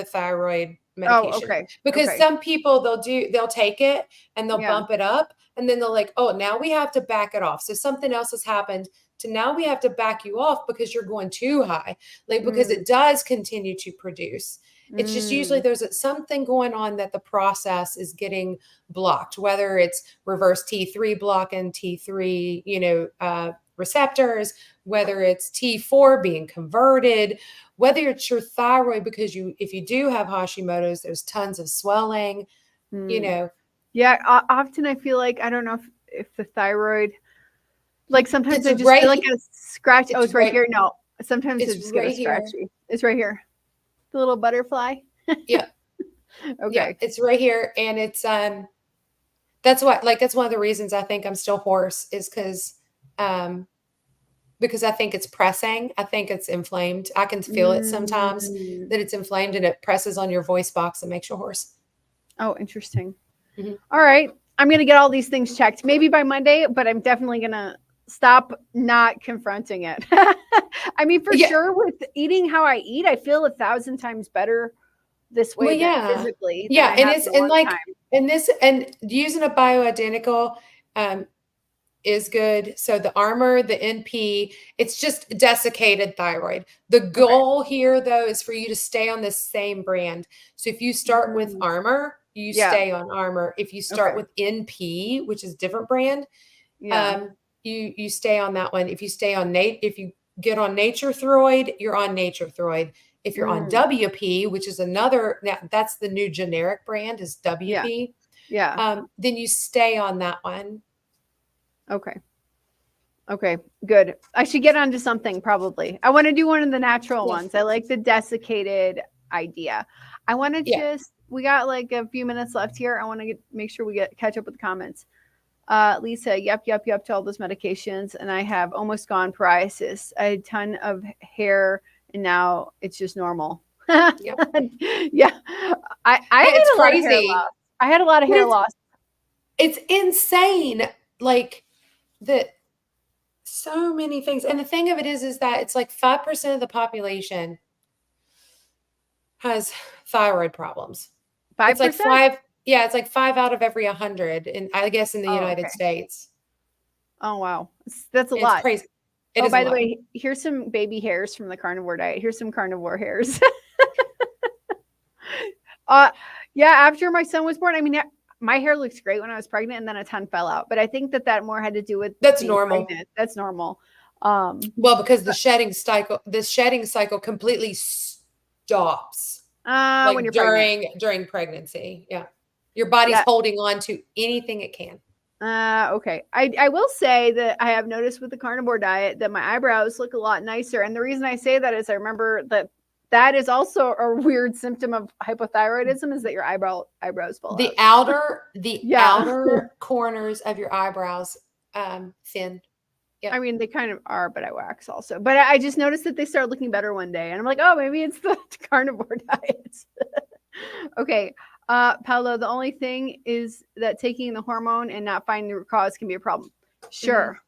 thyroid Oh, medication. okay. Because Okay. some people they'll take it and they'll Yeah. bump it up, and then they're like, oh, now we have to back it off. So something else has happened to now we have to back you off because you're going too high. Like, because it does continue to produce. It's just usually there's something going on that the process is getting blocked, whether it's reverse T3 block and T3, receptors, whether it's T4 being converted, whether it's your thyroid, because if you do have Hashimoto's, there's tons of swelling, Yeah, often I feel like, I don't know if the thyroid, like sometimes it's I just right feel like a scratch. Oh, it's right here. No, sometimes I it's just get a right here. scratchy. It's right here. The little butterfly. Yeah. Okay. Yeah, it's right here. And it's that's one of the reasons I think I'm still hoarse, is because I think it's pressing. I think it's inflamed. I can feel it sometimes that it's inflamed, and it presses on your voice box and makes you hoarse. Oh, interesting. Mm-hmm. All right. I'm going to get all these things checked, maybe by Monday, but I'm definitely going to stop not confronting it. I mean, for sure, with eating how I eat, I feel 1,000 times better this way than physically. Yeah. Than and using a bioidentical is good. So the Armor, the NP, it's just desiccated thyroid. The goal here, though, is for you to stay on the same brand. So if you start with Armor, you stay on Armor. If you start with NP, which is a different brand, you stay on that one. If you stay on if you get on Nature Throid, you're on Nature Throid. If you're on WP, which is another, that's the new generic brand, is WP. Then you stay on that one. Okay, good. I should get onto something probably. I want to do one of the natural ones. I like the desiccated idea. I want to we got like a few minutes left here. I want to make sure we catch up with the comments. Lisa, yep to all those medications, and I have almost gone psoriasis. I had a ton of hair, and now it's just normal. Yeah, I had a lot of hair loss. I had a lot of hair loss. It's insane, like that. So many things, and the thing of it is that it's like 5% of the population has thyroid problems. 5%? It's like 5. Yeah, it's like 5 out of every 100, and I guess in the United States. Oh wow, that's a lot. It's crazy. By the way, here's some baby hairs from the carnivore diet. Here's some carnivore hairs. After my son was born, I mean, my hair looks great when I was pregnant, and then a ton fell out. But I think that more had to do with that's normal. Pregnant. That's normal. Well, because the shedding cycle completely stops when you're during pregnancy. Yeah, your body's holding on to anything it can. Okay. I will say that I have noticed with the carnivore diet that my eyebrows look a lot nicer. And the reason I say that is I remember that is also a weird symptom of hypothyroidism, is that your eyebrows fall out. Outer corners of your eyebrows thin. Yeah. I mean, they kind of are, but I wax also. But I just noticed that they started looking better one day. And I'm like, oh, maybe it's the carnivore diet. Okay. Paolo, the only thing is that taking the hormone and not finding the root cause can be a problem. Sure.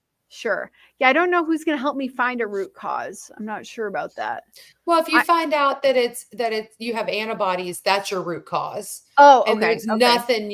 Yeah, I don't know who's going to help me find a root cause. I'm not sure about that. Well, if you find out that you have antibodies, that's your root cause. Oh, okay. And there's nothing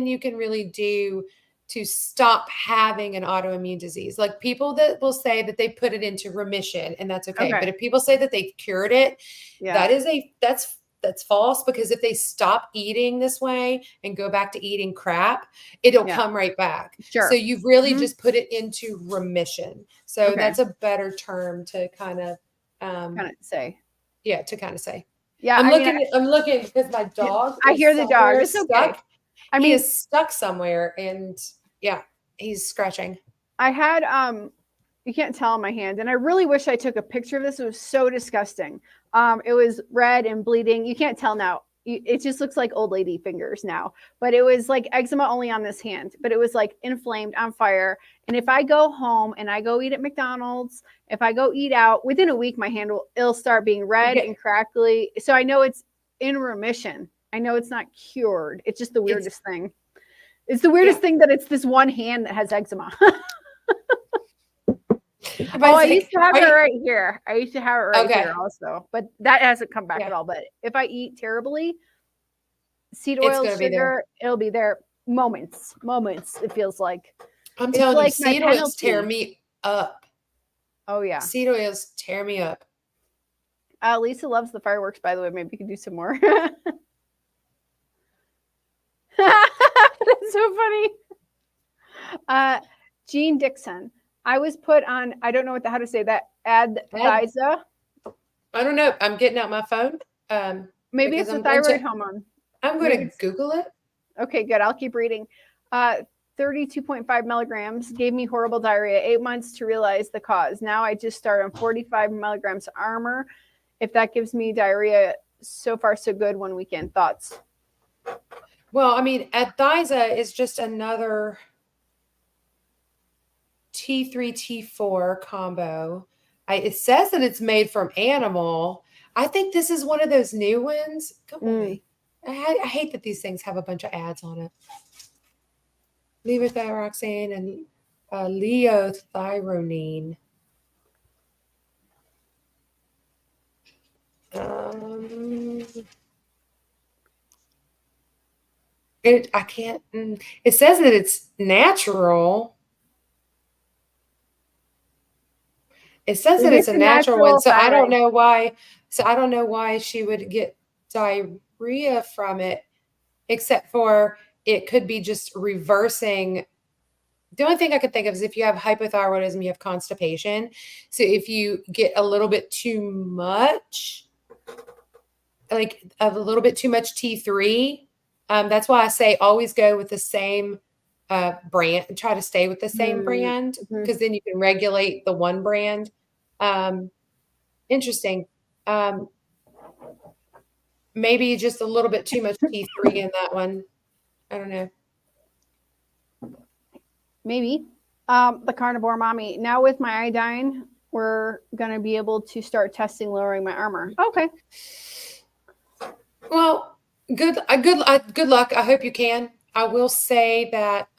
you can really do to stop having an autoimmune disease. Like people that will say that they put it into remission, and that's okay. But if people say that they've cured it, that's that's false, because if they stop eating this way and go back to eating crap, it'll come right back. Sure. So you've really just put it into remission. So Okay. that's a better term to kind of say. Yeah, to kind of say. Yeah, I'm looking because my dog. I hear the dog. It's stuck. okay. I mean, he is stuck somewhere, and yeah, he's scratching. I had you can't tell on my hand, and I really wish I took a picture of this. It was so disgusting. It was red and bleeding. You can't tell now. It just looks like old lady fingers now. But it was like eczema only on this hand. But it was like inflamed, on fire. And if I go home and I go eat at McDonald's, if I go eat out, within a week my hand it'll start being red and crackly. So I know it's in remission. I know it's not cured. It's just the weirdest thing. It's the weirdest thing that it's this one hand that has eczema. I used to have it right here. I used to have it right here also, but that hasn't come back at all. But if I eat terribly, seed oil, sugar, it'll be there. Moments. It feels like. I'm telling you, seed oils tear me up. Oh yeah, seed oils tear me up. Lisa loves the fireworks, by the way. Maybe you can do some more. That's so funny. Jean Dixon. I was put on, I don't know how to say that, Adthyza. I don't know. I'm getting out my phone. Maybe it's a thyroid hormone. I'm going to Google it. Okay, good. I'll keep reading. 32.5 milligrams gave me horrible diarrhea. 8 months to realize the cause. Now I just start on 45 milligrams Armor. If that gives me diarrhea, so far so good. 1 weekend. Thoughts? Well, I mean, Adthyza is just another T3, T4 combo. It says that it's made from animal. I think this is one of those new ones. Go away. I hate that these things have a bunch of ads on it. Levothyroxine and leothyronine. I can't. It says that it's natural. It says that it's a natural one, so I don't know why. So I don't know why she would get diarrhea from it, except for it could be just reversing. The only thing I could think of is if you have hypothyroidism, you have constipation. So if you get a little bit too much, like a little bit too much T3, that's why I say always go with the same brand. Try to stay with the same brand, because then you can regulate the one brand. Interesting. Maybe just a little bit too much T3 in that one. I don't know. Maybe. The Carnivore Mommy. Now with my iodine, we're going to be able to start testing lowering my Armor. Okay. Well, good luck. I hope you can. I will say that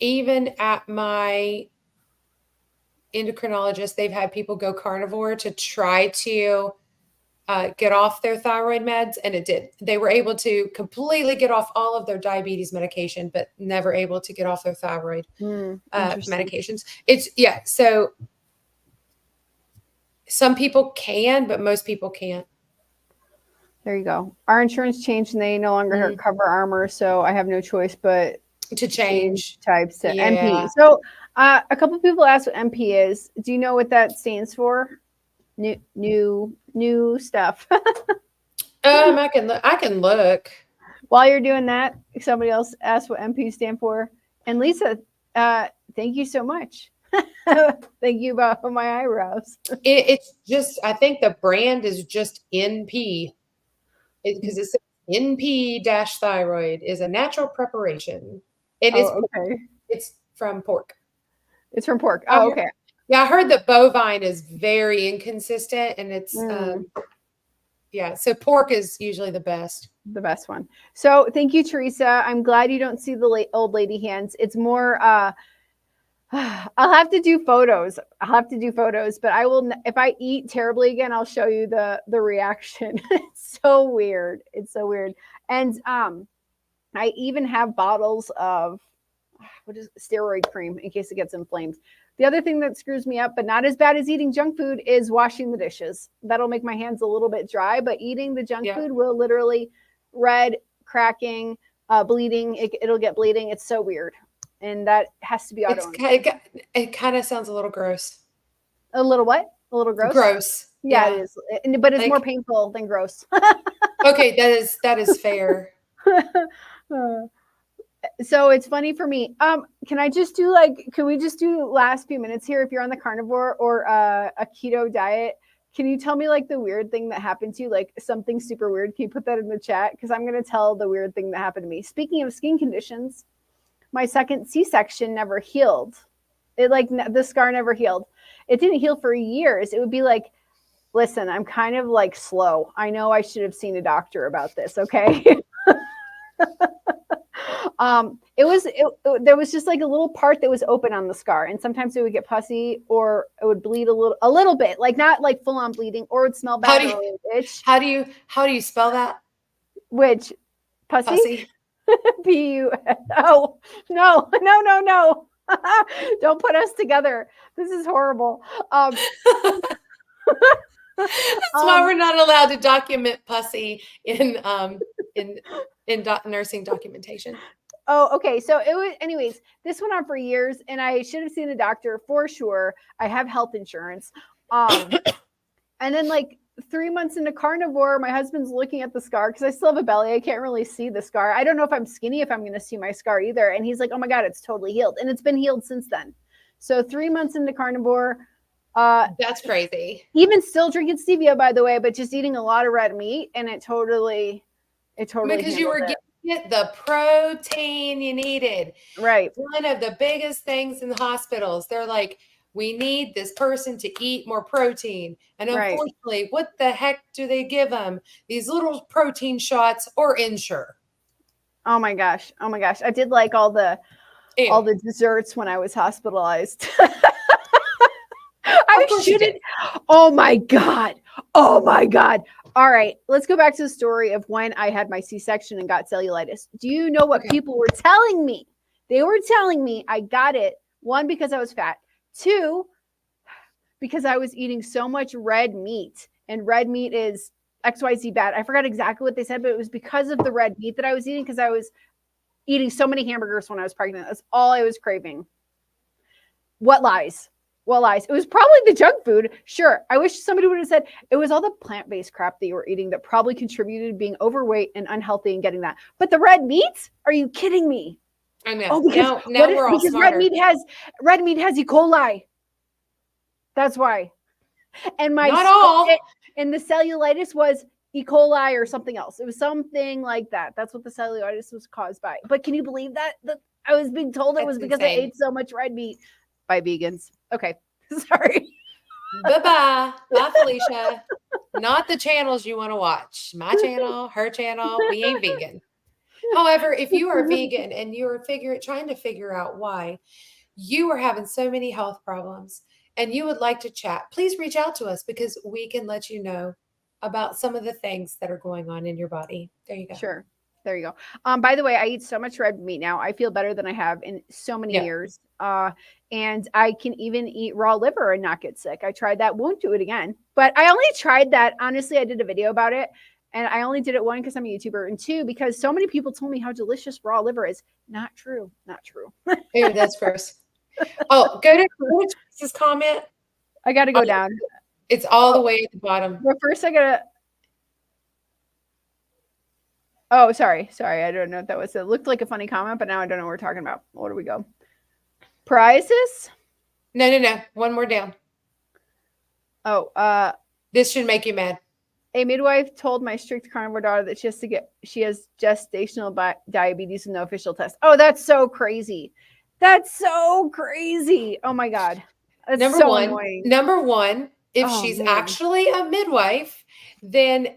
even at my endocrinologist, they've had people go carnivore to try to get off their thyroid meds, and it did. They were able to completely get off all of their diabetes medication, but never able to get off their thyroid medications. So some people can, but most people can't. There you go. Our insurance changed, and they no longer cover Armor, so I have no choice but to change types to NP. So a couple of people asked what NP is. Do you know what that stands for? New stuff. I can look. While you're doing that, somebody else asked what NP stand for. And Lisa, thank you so much. Thank you about my eyebrows. It's just, I think the brand is just NP. Because it says NP-thyroid is a natural preparation. It's from pork. It's from pork. Oh, okay. Yeah, I heard that bovine is very inconsistent, and it's so pork is usually the best. The best one. So thank you, Teresa. I'm glad you don't see the old lady hands. It's more I'll have to do photos. But I will, if I eat terribly again, I'll show you the reaction. It's so weird. And I even have bottles of steroid cream in case it gets inflamed. The other thing that screws me up, but not as bad as eating junk food, is washing the dishes. That'll make my hands a little bit dry, but eating the junk food will literally red, cracking, bleeding. It'll get bleeding. It's so weird. And that has to be autoimmune. It kind of sounds a little gross. A little what? A little gross? Gross. Yeah, it is. But it's more painful than gross. Okay, that is fair. So it's funny for me. Can we just do last few minutes here? If you're on the carnivore or a keto diet, can you tell me like the weird thing that happened to you? Like something super weird. Can you put that in the chat? Because I'm going to tell the weird thing that happened to me. Speaking of skin conditions, my second C-section never healed. The scar never healed. It didn't heal for years. It would be like, listen, I'm kind of like slow. I know I should have seen a doctor about this. Okay. There was just like a little part that was open on the scar, and sometimes it would get pussy or it would bleed a little bit, like not like full on bleeding, or it would smell bad. How do you spell that? Which pussy? P-U. Oh, no. Don't put us together. This is horrible. That's why we're not allowed to document pussy in nursing documentation. Oh, okay. So it was, anyways, this went on for years, and I should have seen a doctor for sure. I have health insurance. And then like 3 months into carnivore, my husband's looking at the scar because I still have a belly. I can't really see the scar. I don't know if I'm skinny, if I'm going to see my scar either. And he's like, oh my God, it's totally healed. And it's been healed since then. So 3 months into carnivore. That's crazy. Even still drinking stevia, by the way, but just eating a lot of red meat. And it totally because you were getting the protein you needed. Right. One of the biggest things in the hospitals, they're like, we need this person to eat more protein. And unfortunately, what the heck do they give them? These little protein shots or Ensure. Oh my gosh. I did like all the desserts when I was hospitalized. I shouldn't. Oh my God. All right, let's go back to the story of when I had my C-section and got cellulitis. Do you know what people were telling me? They were telling me I got it, 1, because I was fat, 2, because I was eating so much red meat, and red meat is XYZ bad. I forgot exactly what they said, but it was because of the red meat that I was eating, because I was eating so many hamburgers when I was pregnant. That's all I was craving. What lies? Well, lies. It was probably the junk food. Sure. I wish somebody would have said it was all the plant-based crap that you were eating that probably contributed to being overweight and unhealthy and getting that. But the red meat? Are you kidding me? I know. Oh, because we're all smarter. Red meat has E. coli. That's why. And not all. And the cellulitis was E. coli or something else. It was something like that. That's what the cellulitis was caused by. But can you believe that? I was being told it was because I ate so much red meat by vegans. Okay. Sorry. Bye-bye. Bye, Felicia. Not the channels you want to watch. My channel, her channel. We ain't vegan. However, if you are vegan and you are trying to figure out why you are having so many health problems and you would like to chat, please reach out to us because we can let you know about some of the things that are going on in your body. There you go. Sure. There you go. By the way, I eat so much red meat now. I feel better than I have in so many years. And I can even eat raw liver and not get sick. I tried that. Won't do it again. But I only tried that. Honestly, I did a video about it. And I only did it 1, because I'm a YouTuber, and 2, because so many people told me how delicious raw liver is. Not true. Not true. Ew, that's gross. Oh, go to this comment. I got to go down. It's all the way at the bottom. But first I got to. Oh, sorry. I don't know if that was. It looked like a funny comment, but now I don't know what we're talking about. Where do we go? Prizes? No. One more down. Oh, this should make you mad. A midwife told my strict carnivore daughter that she has gestational diabetes with no official test. Oh, that's so crazy. Oh my God. That's annoying. Number one, if she's actually a midwife, then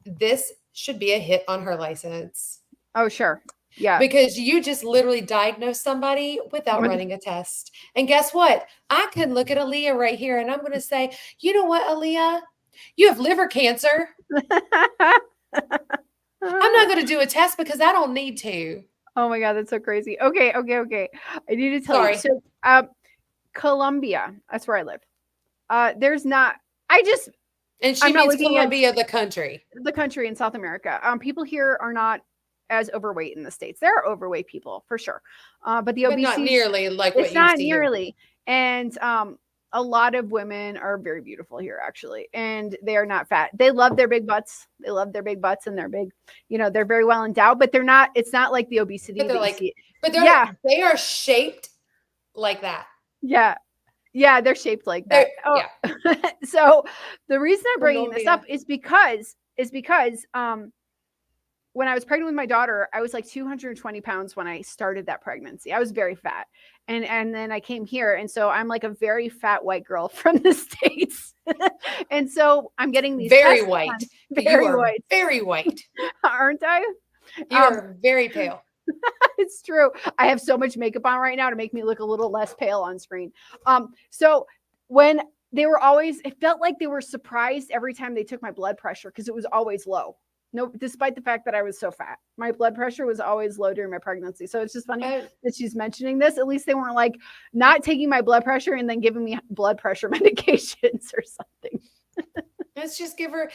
this should be a hit on her license. Oh, sure. Yeah. Because you just literally diagnosed somebody without running a test. And guess what? I can look at Aaliyah right here and I'm going to say, you know what, Aaliyah? You have liver cancer. I'm not going to do a test because I don't need to. Oh my God, that's so crazy. Okay. I need to tell you. So, Colombia. That's where I live. There's not. And she I'm not means looking at Colombia, the country. the country in South America. People here are not as overweight in the States. There are overweight people for sure, but the But not obesity, nearly like what it's you not see here. nearly. And a lot of women are very beautiful here, actually, and they are not fat. They love their big butts. They love their big butts and their big, they're very well endowed, but they're not. It's not like the obesity But they're that you like, see. but Yeah, they are shaped like that. yeah. Yeah, they're shaped like that. Yeah. So the reason I'm bringing this Colombia. up is because when I was pregnant with my daughter, I was like 220 pounds when I started that pregnancy. I was very fat. And then I came here. And so I'm like a very fat white girl from the States. And so I'm getting these Very tests white. done. You are very white. Aren't I? You are very pale. It's true. I have so much makeup on right now to make me look a little less pale on screen. So when they were always, it felt like they were surprised every time they took my blood pressure because it was always low. No, despite the fact that I was so fat, my blood pressure was always low during my pregnancy. So it's just funny that she's mentioning this. At least they weren't like not taking my blood pressure and then giving me blood pressure medications or something. Let's just give her,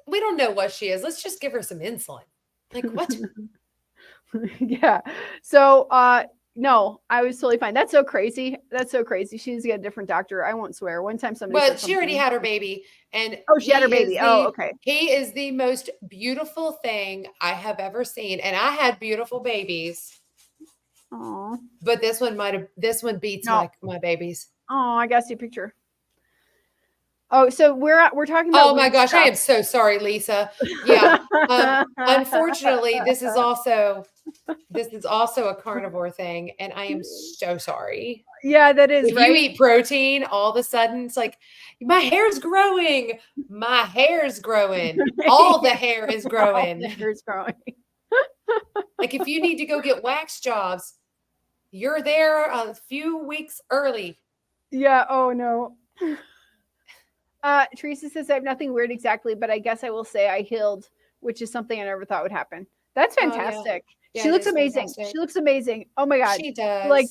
we don't know what she is. Let's just give her some insulin. Like what? Yeah. So, no, I was totally fine. That's so crazy. That's so crazy. She needs to get a different doctor. I won't swear. One time somebody Well, she already had her baby. And she had her baby. Okay. He is the most beautiful thing I have ever seen. And I had beautiful babies. Oh. But this one beats my babies. Oh, I got to see a picture. Oh, so we're talking about. Oh my gosh, stuff. I am so sorry, Lisa. Yeah. Unfortunately, this is also a carnivore thing, and I am so sorry. Yeah, that is if right. You eat protein, all of a sudden it's like my hair's growing. My hair's growing. All the hair is growing. All the hair is growing. Like if you need to go get wax jobs, you're there a few weeks early. Yeah. Oh no. Teresa says I have nothing weird exactly, but I guess I will say I healed, which is something I never thought would happen. That's fantastic. Oh, yeah. She looks amazing. Fantastic. She looks amazing. Oh my God. She does. Like,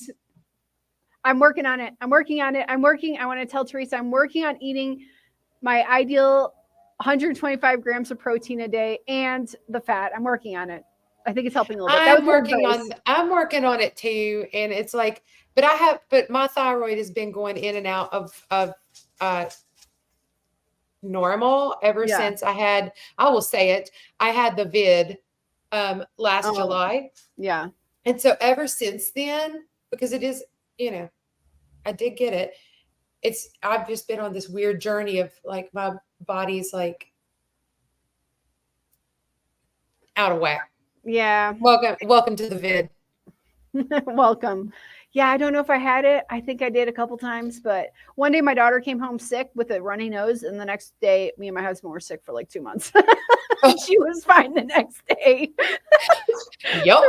I'm working on it. I want to tell Teresa, I'm working on eating my ideal 125 grams of protein a day and the fat. I'm working on it. I think it's helping a little bit. I'm working on it too. And it's like, but my thyroid has been going in and out of normal ever since I will say it, I had the vid last July. Yeah. And so ever since then, because it is, I did get it. I've just been on this weird journey of like my body's like out of whack. Yeah. Welcome to the vid. Welcome. Yeah, I don't know if I had it. I think I did a couple times, but one day my daughter came home sick with a runny nose, and the next day me and my husband were sick for like 2 months. She was fine the next day. Yep.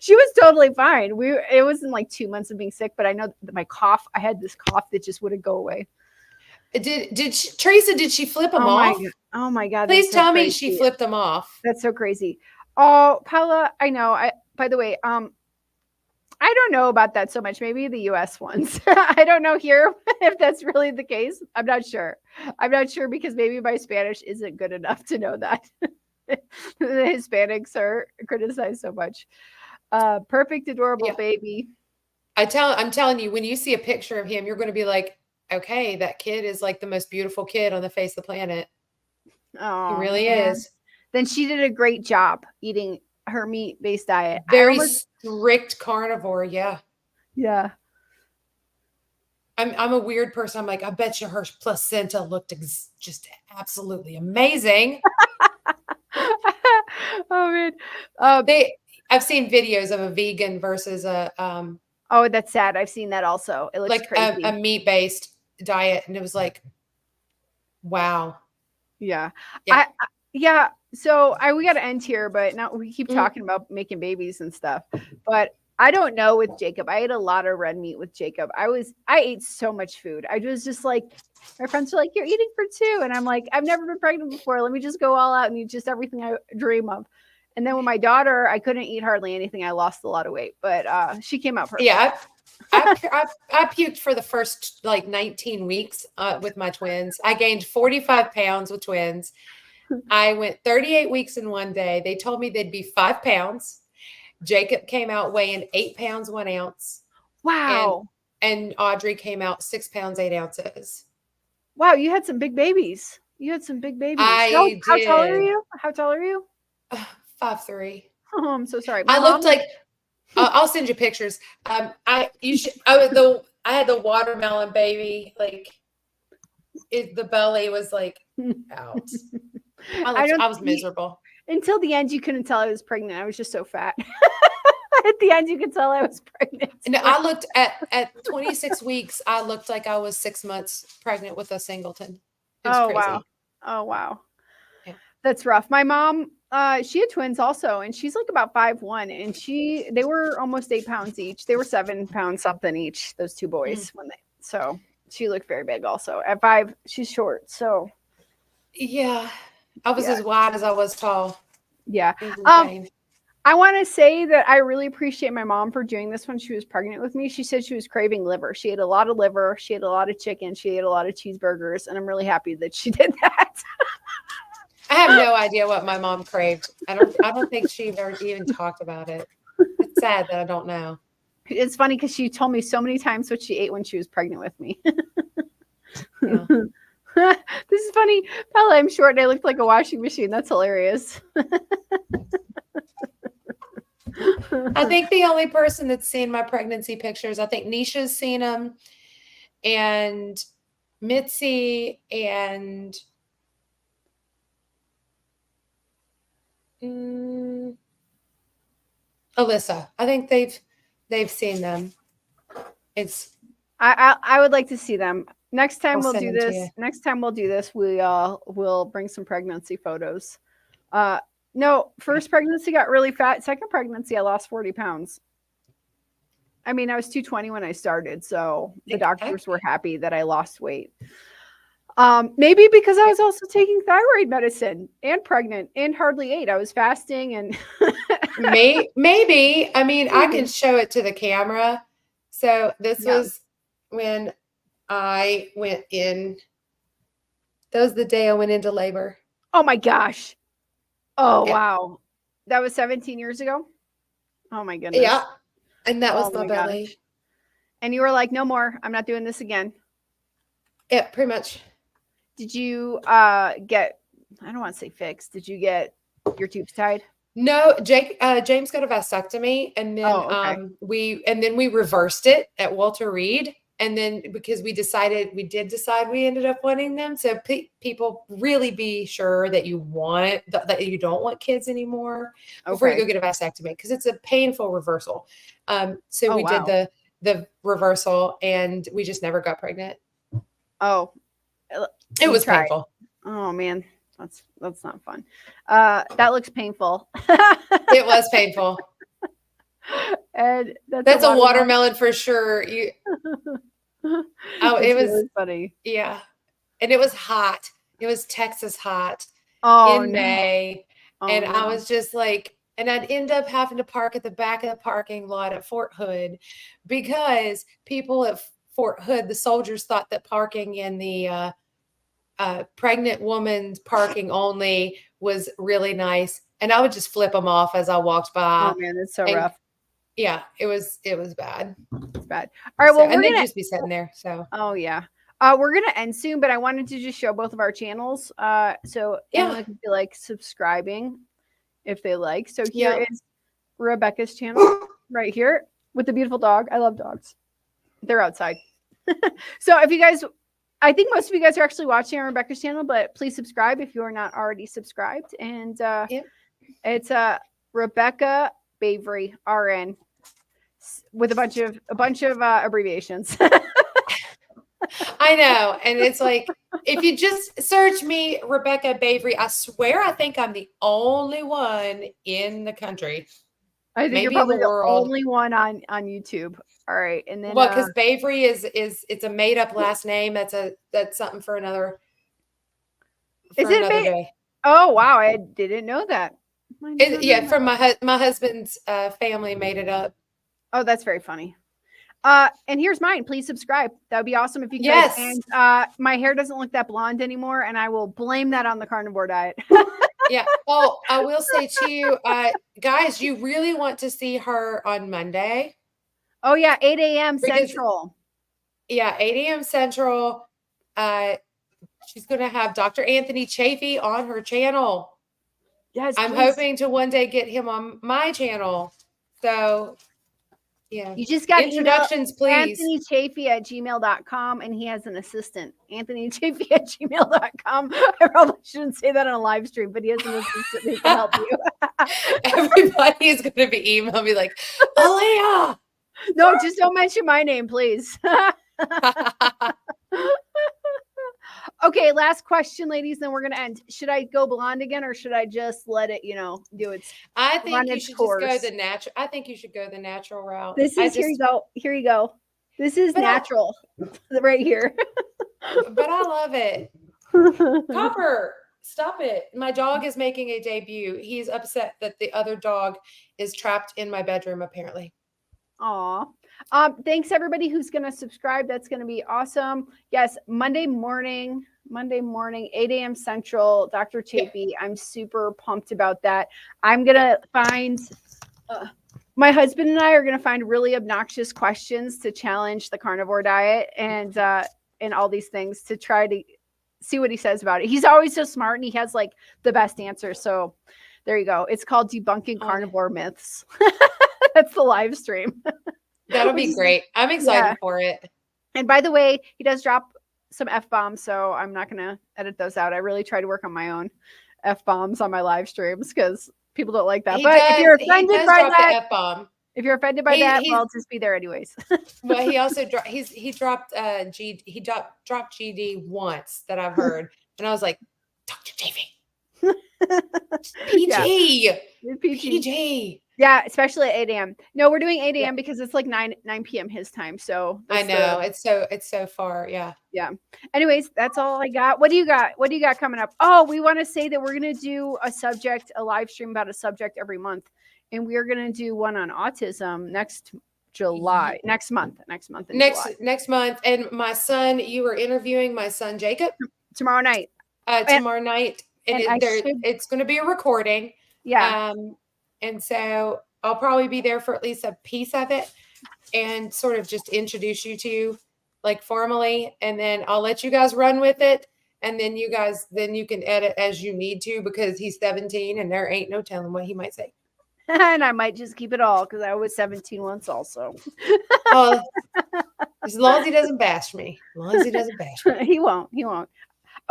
She was totally fine. It wasn't like 2 months of being sick, but I know that my cough, I had this cough that just wouldn't go away. Teresa, did she flip them off? Oh my God. Please tell me she flipped them off. That's so crazy. Oh, Paula, I know. By the way, I don't know about that so much. Maybe the US ones. I don't know here if that's really the case. I'm not sure. Because maybe my Spanish isn't good enough to know that. The Hispanics are criticized so much. Perfect, adorable baby. I'm telling you, when you see a picture of him, you're going to be like, okay, that kid is like the most beautiful kid on the face of the planet. Oh, he really is. Then she did a great job eating her meat-based diet. Very strict carnivore. Yeah. Yeah. I'm a weird person. I'm like, I bet you her placenta looked just absolutely amazing. Oh man. I've seen videos of a vegan versus a oh, that's sad. I've seen that also. It looks like crazy. A meat-based diet, and it was like, wow. Yeah. Yeah. So we got to end here, but now we keep talking about making babies and stuff. But I don't know with Jacob. I ate a lot of red meat with Jacob. I ate so much food. I was just like, my friends are like, you're eating for two. And I'm like, I've never been pregnant before. Let me just go all out and eat just everything I dream of. And then with my daughter, I couldn't eat hardly anything. I lost a lot of weight, but she came out perfect. Yeah. I puked for the first like 19 weeks with my twins. I gained 45 pounds with twins. I went 38 weeks in one day. They told me they'd be 5 pounds. Jacob came out weighing 8 pounds, 1 ounce. Wow. And Audrey came out 6 pounds, 8 ounces. Wow, you had some big babies. You had some big babies. I How tall are did. you? How tall are you? 5'3". Oh, I'm so sorry. I looked like I'll send you pictures. I had the watermelon baby, like the belly was like out. I was miserable. Until the end, you couldn't tell I was pregnant. I was just so fat. At the end, you could tell I was pregnant. And I looked at 26 weeks. I looked like I was 6 months pregnant with a singleton. It was crazy. Wow. Oh, wow. Yeah. That's rough. My mom, she had twins also, and she's like about 5'1", and they were almost 8 pounds each. They were 7 pounds something each, those two boys. So she looked very big also. At 5, she's short. So yeah, I was as wide as I was tall. Yeah. I want to say that I really appreciate my mom for doing this when she was pregnant with me. She said she was craving liver. She ate a lot of liver. She ate a lot of chicken. She ate a lot of cheeseburgers. And I'm really happy that she did that. I have no idea what my mom craved. I don't think she ever even talked about it. It's sad that I don't know. It's funny because she told me so many times what she ate when she was pregnant with me. Yeah. This is funny. Bella, I'm short and I look like a washing machine. That's hilarious. I think the only person that's seen my pregnancy pictures, I think Nisha's seen them, and Mitzi and Alyssa. I think they've seen them. I would like to see them. Next time we'll do this. We'll bring some pregnancy photos. No, first pregnancy got really fat. Second pregnancy, I lost 40 pounds. I mean, I was 220 when I started, so the doctors were happy that I lost weight. Maybe because I was also taking thyroid medicine and pregnant and hardly ate. I was fasting and maybe. I mean, I can show it to the camera. So this was when I went in. That was the day I went into labor. Oh my gosh. Oh, wow. That was 17 years ago? Oh, my goodness. Yeah. And that was my belly. Gosh. And you were like, no more. I'm not doing this again. Yeah, pretty much. Did you get, I don't want to say fixed. Did you get your tubes tied? No, James got a vasectomy, and then we reversed it at Walter Reed. And then because we did decide we ended up wanting them. So people really be sure that you that you don't want kids anymore before you go get a vasectomy, because it's a painful reversal. So we did the reversal, and we just never got pregnant. Oh, it was painful. Oh man, that's not fun. That looks painful. It was painful. And that's a watermelon for sure. It was really funny. Yeah. And it was hot. It was Texas hot in May. And I was just like, and I'd end up having to park at the back of the parking lot at Fort Hood, because people at Fort Hood, the soldiers, thought that parking in the pregnant woman's parking only was really nice. And I would just flip them off as I walked by. Oh man, it's so rough. Yeah, it was bad. It's bad. All right, well, and they'd just be sitting there. So yeah. We're gonna end soon, but I wanted to just show both of our channels. So anyone can feel like subscribing if they like. So here is Rebekah's channel right here with the beautiful dog. I love dogs. They're outside. So if you guys, I think most of you guys are actually watching on Rebekah's channel, but please subscribe if you are not already subscribed. And it's Rebekah Bavry, RN, with a bunch of abbreviations. I know. And it's like, if you just search me, Rebekah Bavry, I swear I think I'm the only one in the country. I think you're probably the only one on YouTube. All right. And then because Bavry is it's a made up last name. That's something for another. Is it day. Oh wow, I didn't know that. From my husband's family made it up. Oh, that's very funny. And here's mine. Please subscribe. That would be awesome if you could. Yes. And my hair doesn't look that blonde anymore, and I will blame that on the carnivore diet. Yeah. Oh, I will say too, guys, you really want to see her on Monday. Oh yeah, 8 a.m. Because- Central. Yeah, 8 a.m. Central. She's going to have Dr. Anthony Chafee on her channel. Yes, I'm please. hoping to one day get him on my channel. So, yeah. You just got introductions, please. AnthonyChafee@gmail.com, and he has an assistant. AnthonyChafee@gmail.com. I probably shouldn't say that on a live stream, but he has an assistant who can help you. Everybody is going to be emailing me like, Aaliyah. No, just don't mention my name, please. Okay, last question, ladies, then we're gonna end. Should I go blonde again, or should I just let it, do its? I think you should course? just go the natural. I think you should go the natural route. This is here you go. Here you go. This is natural, right here. But I love it. Copper, stop it! My dog is making a debut. He's upset that the other dog is trapped in my bedroom. Apparently. Aw. Thanks everybody who's gonna subscribe. That's gonna be awesome. Yes, Monday morning, 8 a.m. Central, Dr. Chafee. Yeah. I'm super pumped about that. I'm gonna find my husband and I are gonna find really obnoxious questions to challenge the carnivore diet and all these things to try to see what he says about it. He's always so smart and he has like the best answers. So there you go. It's called Debunking Carnivore Myths. That's the live stream. That'll be great. I'm excited for it. And by the way, he does drop some F-bombs, so I'm not going to edit those out. I really try to work on my own F-bombs on my live streams because people don't like that. If you're offended by that, F-bomb. If you're offended by that, well, just be there anyways. Well, he also dropped dropped GD once that I've heard, and I was like, Dr. Chafee. PG. Yeah. PG. Yeah, especially at 8 a.m. No, we're doing 8 a.m. because it's like 9 p.m. his time. So I know it's so far. Yeah. Yeah. Anyways, that's all I got. What do you got? What do you got coming up? Oh, we want to say that we're going to do a live stream about a subject every month. And we are going to do one on autism next month. Next month. And my son, you were interviewing my son, Jacob. Tomorrow night. Tomorrow night. It's going to be a recording. Yeah. And so I'll probably be there for at least a piece of it and sort of just introduce you to like formally. And then I'll let you guys run with it. And then you can edit as you need to because he's 17 and there ain't no telling what he might say. And I might just keep it all because I was 17 once also. Well, as long as he doesn't bash me. He won't.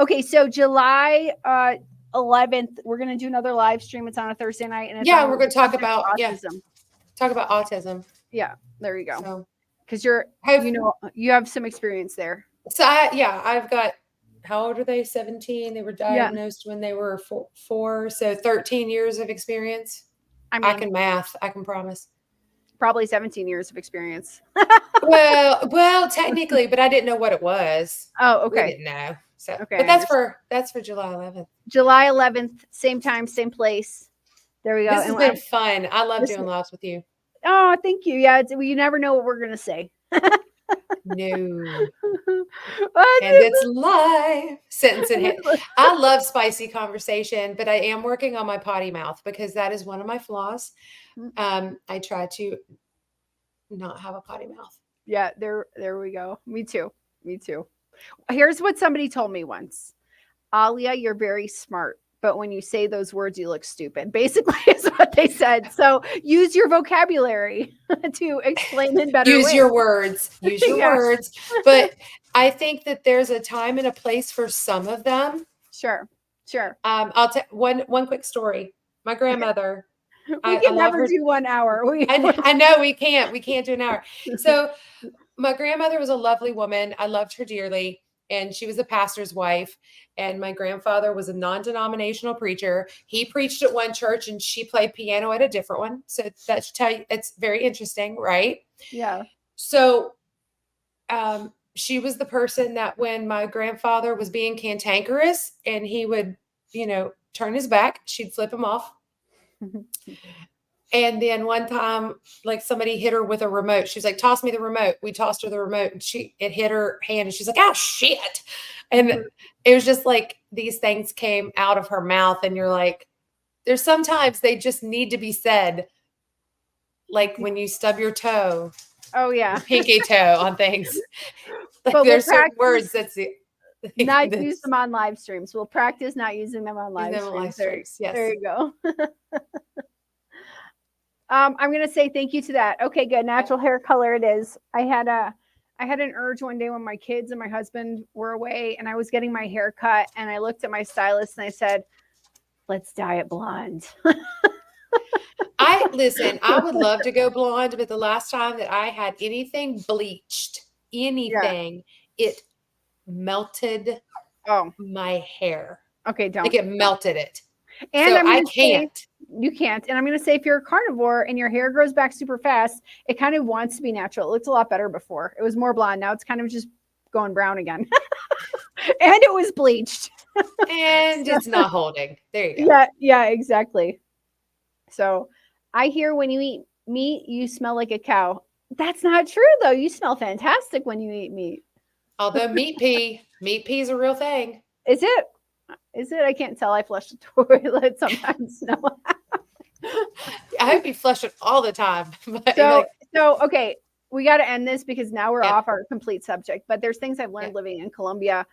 Okay, so July 11th, we're going to do another live stream. It's on a Thursday night. And we're going to talk about autism. Talk about autism. Yeah, there you go. Because so, you have some experience there. So I've got, how old are they? 17. They were diagnosed when they were 4. So 13 years of experience. I can math. I can promise. Probably 17 years of experience. well, technically, but I didn't know what it was. Oh, okay. We didn't know. So, okay, but that's for July 11th. July 11th, same time, same place. There we go. This has been fun. I love doing lives with you. Oh, thank you. Yeah, you never know what we're gonna say. No. And it's live. Sentence in hand. I love spicy conversation, but I am working on my potty mouth because that is one of my flaws. I try to not have a potty mouth. Yeah, there we go. Me too. Here's what somebody told me once. Alia, you're very smart, but when you say those words, you look stupid. Basically, is what they said. So use your vocabulary to explain in better ways. Use your words. But I think that there's a time and a place for some of them. Sure. I'll tell one quick story. My grandmother. We can never do 1 hour. I know we can't. We can't do an hour. So my grandmother was a lovely woman. I loved her dearly. And she was a pastor's wife. And my grandfather was a non-denominational preacher. He preached at one church and she played piano at a different one. So that should tell you, it's very interesting, right? Yeah. So she was the person that when my grandfather was being cantankerous and he would, turn his back, she'd flip him off. And then one time, like somebody hit her with a remote. She was like, toss me the remote. We tossed her the remote and it hit her hand and she's like, oh shit. And it was just like these things came out of her mouth and you're like, there's sometimes they just need to be said. Like when you stub your toe. Oh yeah. Pinky toe on things. Like But there's certain words that's the not use them on live streams. We'll practice not using them on live streams. Yes. There you go. I'm gonna say thank you to that. Okay, good. Natural hair color it is. I had an urge one day when my kids and my husband were away and I was getting my hair cut and I looked at my stylist and I said, let's dye it blonde. I would love to go blonde, but the last time that I had anything bleached, it melted my hair. Okay, don't. Like it melted it. And so I can't. You can't. And I'm going to say if you're a carnivore and your hair grows back super fast, it kind of wants to be natural. It looked a lot better before. It was more blonde. Now it's kind of just going brown again. And it was bleached. And it's not holding. There you go. Yeah, exactly. So I hear when you eat meat, you smell like a cow. That's not true, though. You smell fantastic when you eat meat. Although meat pee is a real thing. Is it? I can't tell. I flush the toilet sometimes. No. I hope you flush it all the time. But so okay, we got to end this because now we're off our complete subject. But there's things I've learned living in Colombia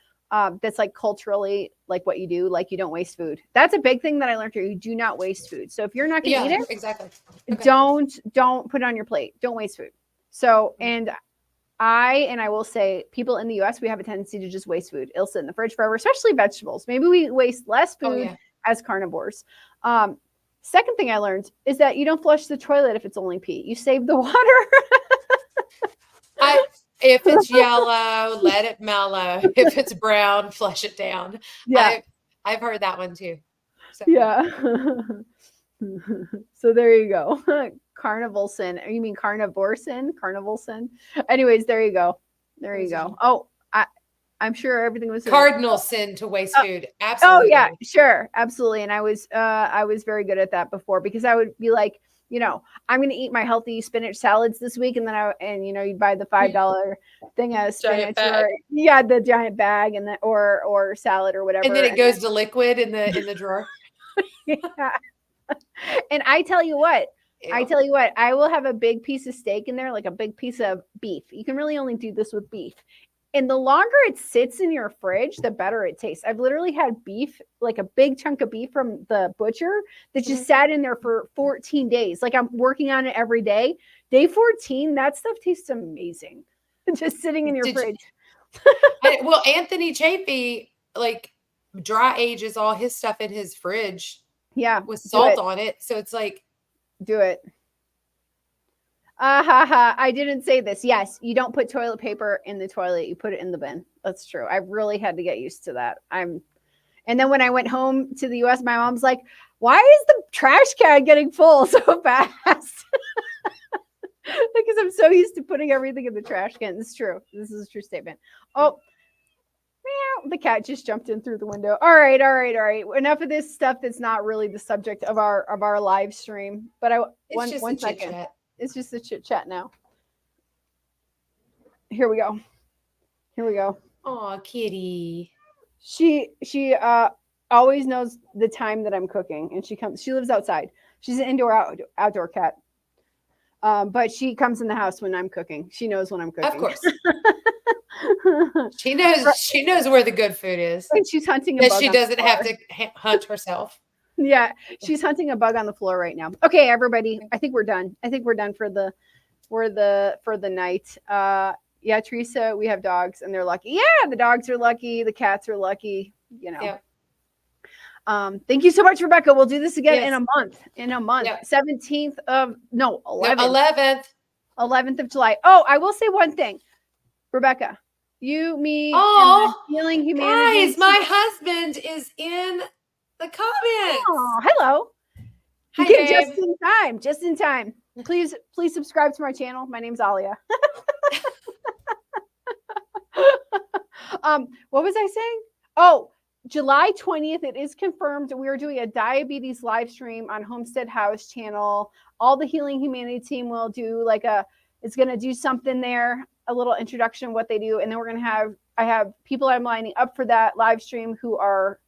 that's like culturally like what you do, like you don't waste food. That's a big thing that I learned here. You do not waste food. So if you're not going to eat it, exactly. Okay. Don't put it on your plate. Don't waste food. So and I will say people in the US, we have a tendency to just waste food. It'll sit in the fridge forever, especially vegetables. Maybe we waste less food as carnivores. Second thing I learned is that you don't flush the toilet if it's only pee. You save the water. If it's yellow, let it mellow. If it's brown, flush it down. Yeah. I've heard that one too. So. Yeah. So there you go. Carnival sin. You mean carnivore sin? Carnival sin. Anyways, there you go. There you go. Oh, I'm sure everything was cardinal sin to waste food. Absolutely. Oh yeah, sure, absolutely. And I was very good at that before because I would be like, I'm going to eat my healthy spinach salads this week, and then you'd buy the $5 thing of spinach, the giant bag, and or salad or whatever, and then it goes to liquid in the drawer. Yeah. And I tell you what, I will have a big piece of steak in there, like a big piece of beef. You can really only do this with beef. And the longer it sits in your fridge, the better it tastes. I've literally had beef, like a big chunk of beef from the butcher that just sat in there for 14 days. Like I'm working on it every day. Day 14, that stuff tastes amazing. Just sitting in your fridge. Well, Anthony Chafee, like dry ages all his stuff in his fridge. Yeah. With salt on it. So it's like. Do it. I didn't say this. Yes, you don't put toilet paper in the toilet. You put it in the bin. That's true. I really had to get used to that. And then when I went home to the US, my mom's like, why is the trash can getting full so fast? Because I'm so used to putting everything in the trash can. It's true. This is a true statement. Oh, meow. The cat just jumped in through the window. All right. Enough of this stuff that's not really the subject of our live stream. But one second. Chat. It's just a chit chat now. Here we go. Oh, kitty. She always knows the time that I'm cooking, and she lives outside. She's an outdoor cat. But she comes in the house when I'm cooking. She knows when I'm cooking. Of course. She knows where the good food is. And she's hunting a bug. She doesn't have to hunt herself. Yeah, she's hunting a bug on the floor right now. Okay, everybody, I think we're done. For the night. Yeah, Teresa, we have dogs and they're lucky. Yeah, the dogs are lucky. The cats are lucky. Yeah. Thank you so much, Rebekah. We'll do this again in a month. Yep. 17th of 11th. 11th of July. Oh, I will say one thing, Rebekah. You, me, and Healing Humanity. Guys, my husband is in the comments. Oh, hello. Hi, babe. Just in time. Please subscribe to my channel. My name's Alia. What was I saying? Oh, July 20th, it is confirmed. We are doing a diabetes live stream on Homestead House channel. All the Healing Humanity team will do it's going to do something there, a little introduction of what they do. And then I have people I'm lining up for that live stream who are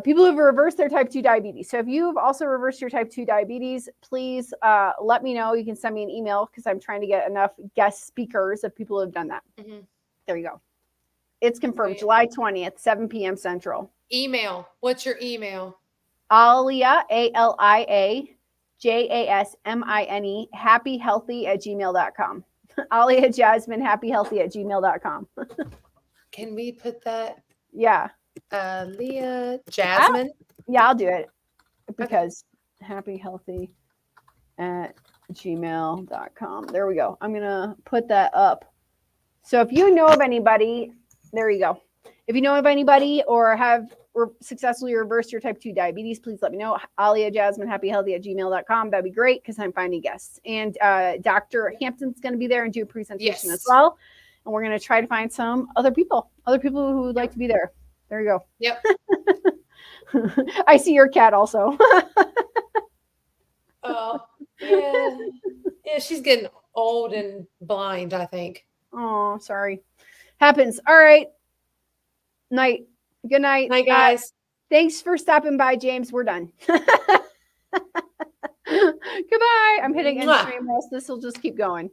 people who have reversed their type 2 diabetes. So if you've also reversed your type 2 diabetes, please let me know. You can send me an email because I'm trying to get enough guest speakers of people who have done that. Mm-hmm. There you go. It's confirmed, July 20th, 7 p.m. Central. Email. What's your email? Alia, ALIAJASMINE, happyhealthy@gmail.com. Alia Jasmine, happyhealthy@gmail.com. Can we put that? Yeah. Leah Jasmine. I'll do it because happyhealthy@gmail.com. There we go. I'm going to put that up. So if you know of anybody, there you go. If you know of anybody or have successfully reversed your type 2 diabetes, please let me know. Alia Jasmine, happyhealthy@gmail.com. That'd be great because I'm finding guests. And Dr. Hampton's going to be there and do a presentation as well. And we're going to try to find some other people who would like to be there. There you go. Yep. I see your cat also. Oh, yeah. Yeah, she's getting old and blind, I think. Oh, sorry. Happens. All right. Night. Good night. Night, guys. Thanks for stopping by, James. We're done. Goodbye. I'm hitting end stream, else this will just keep going.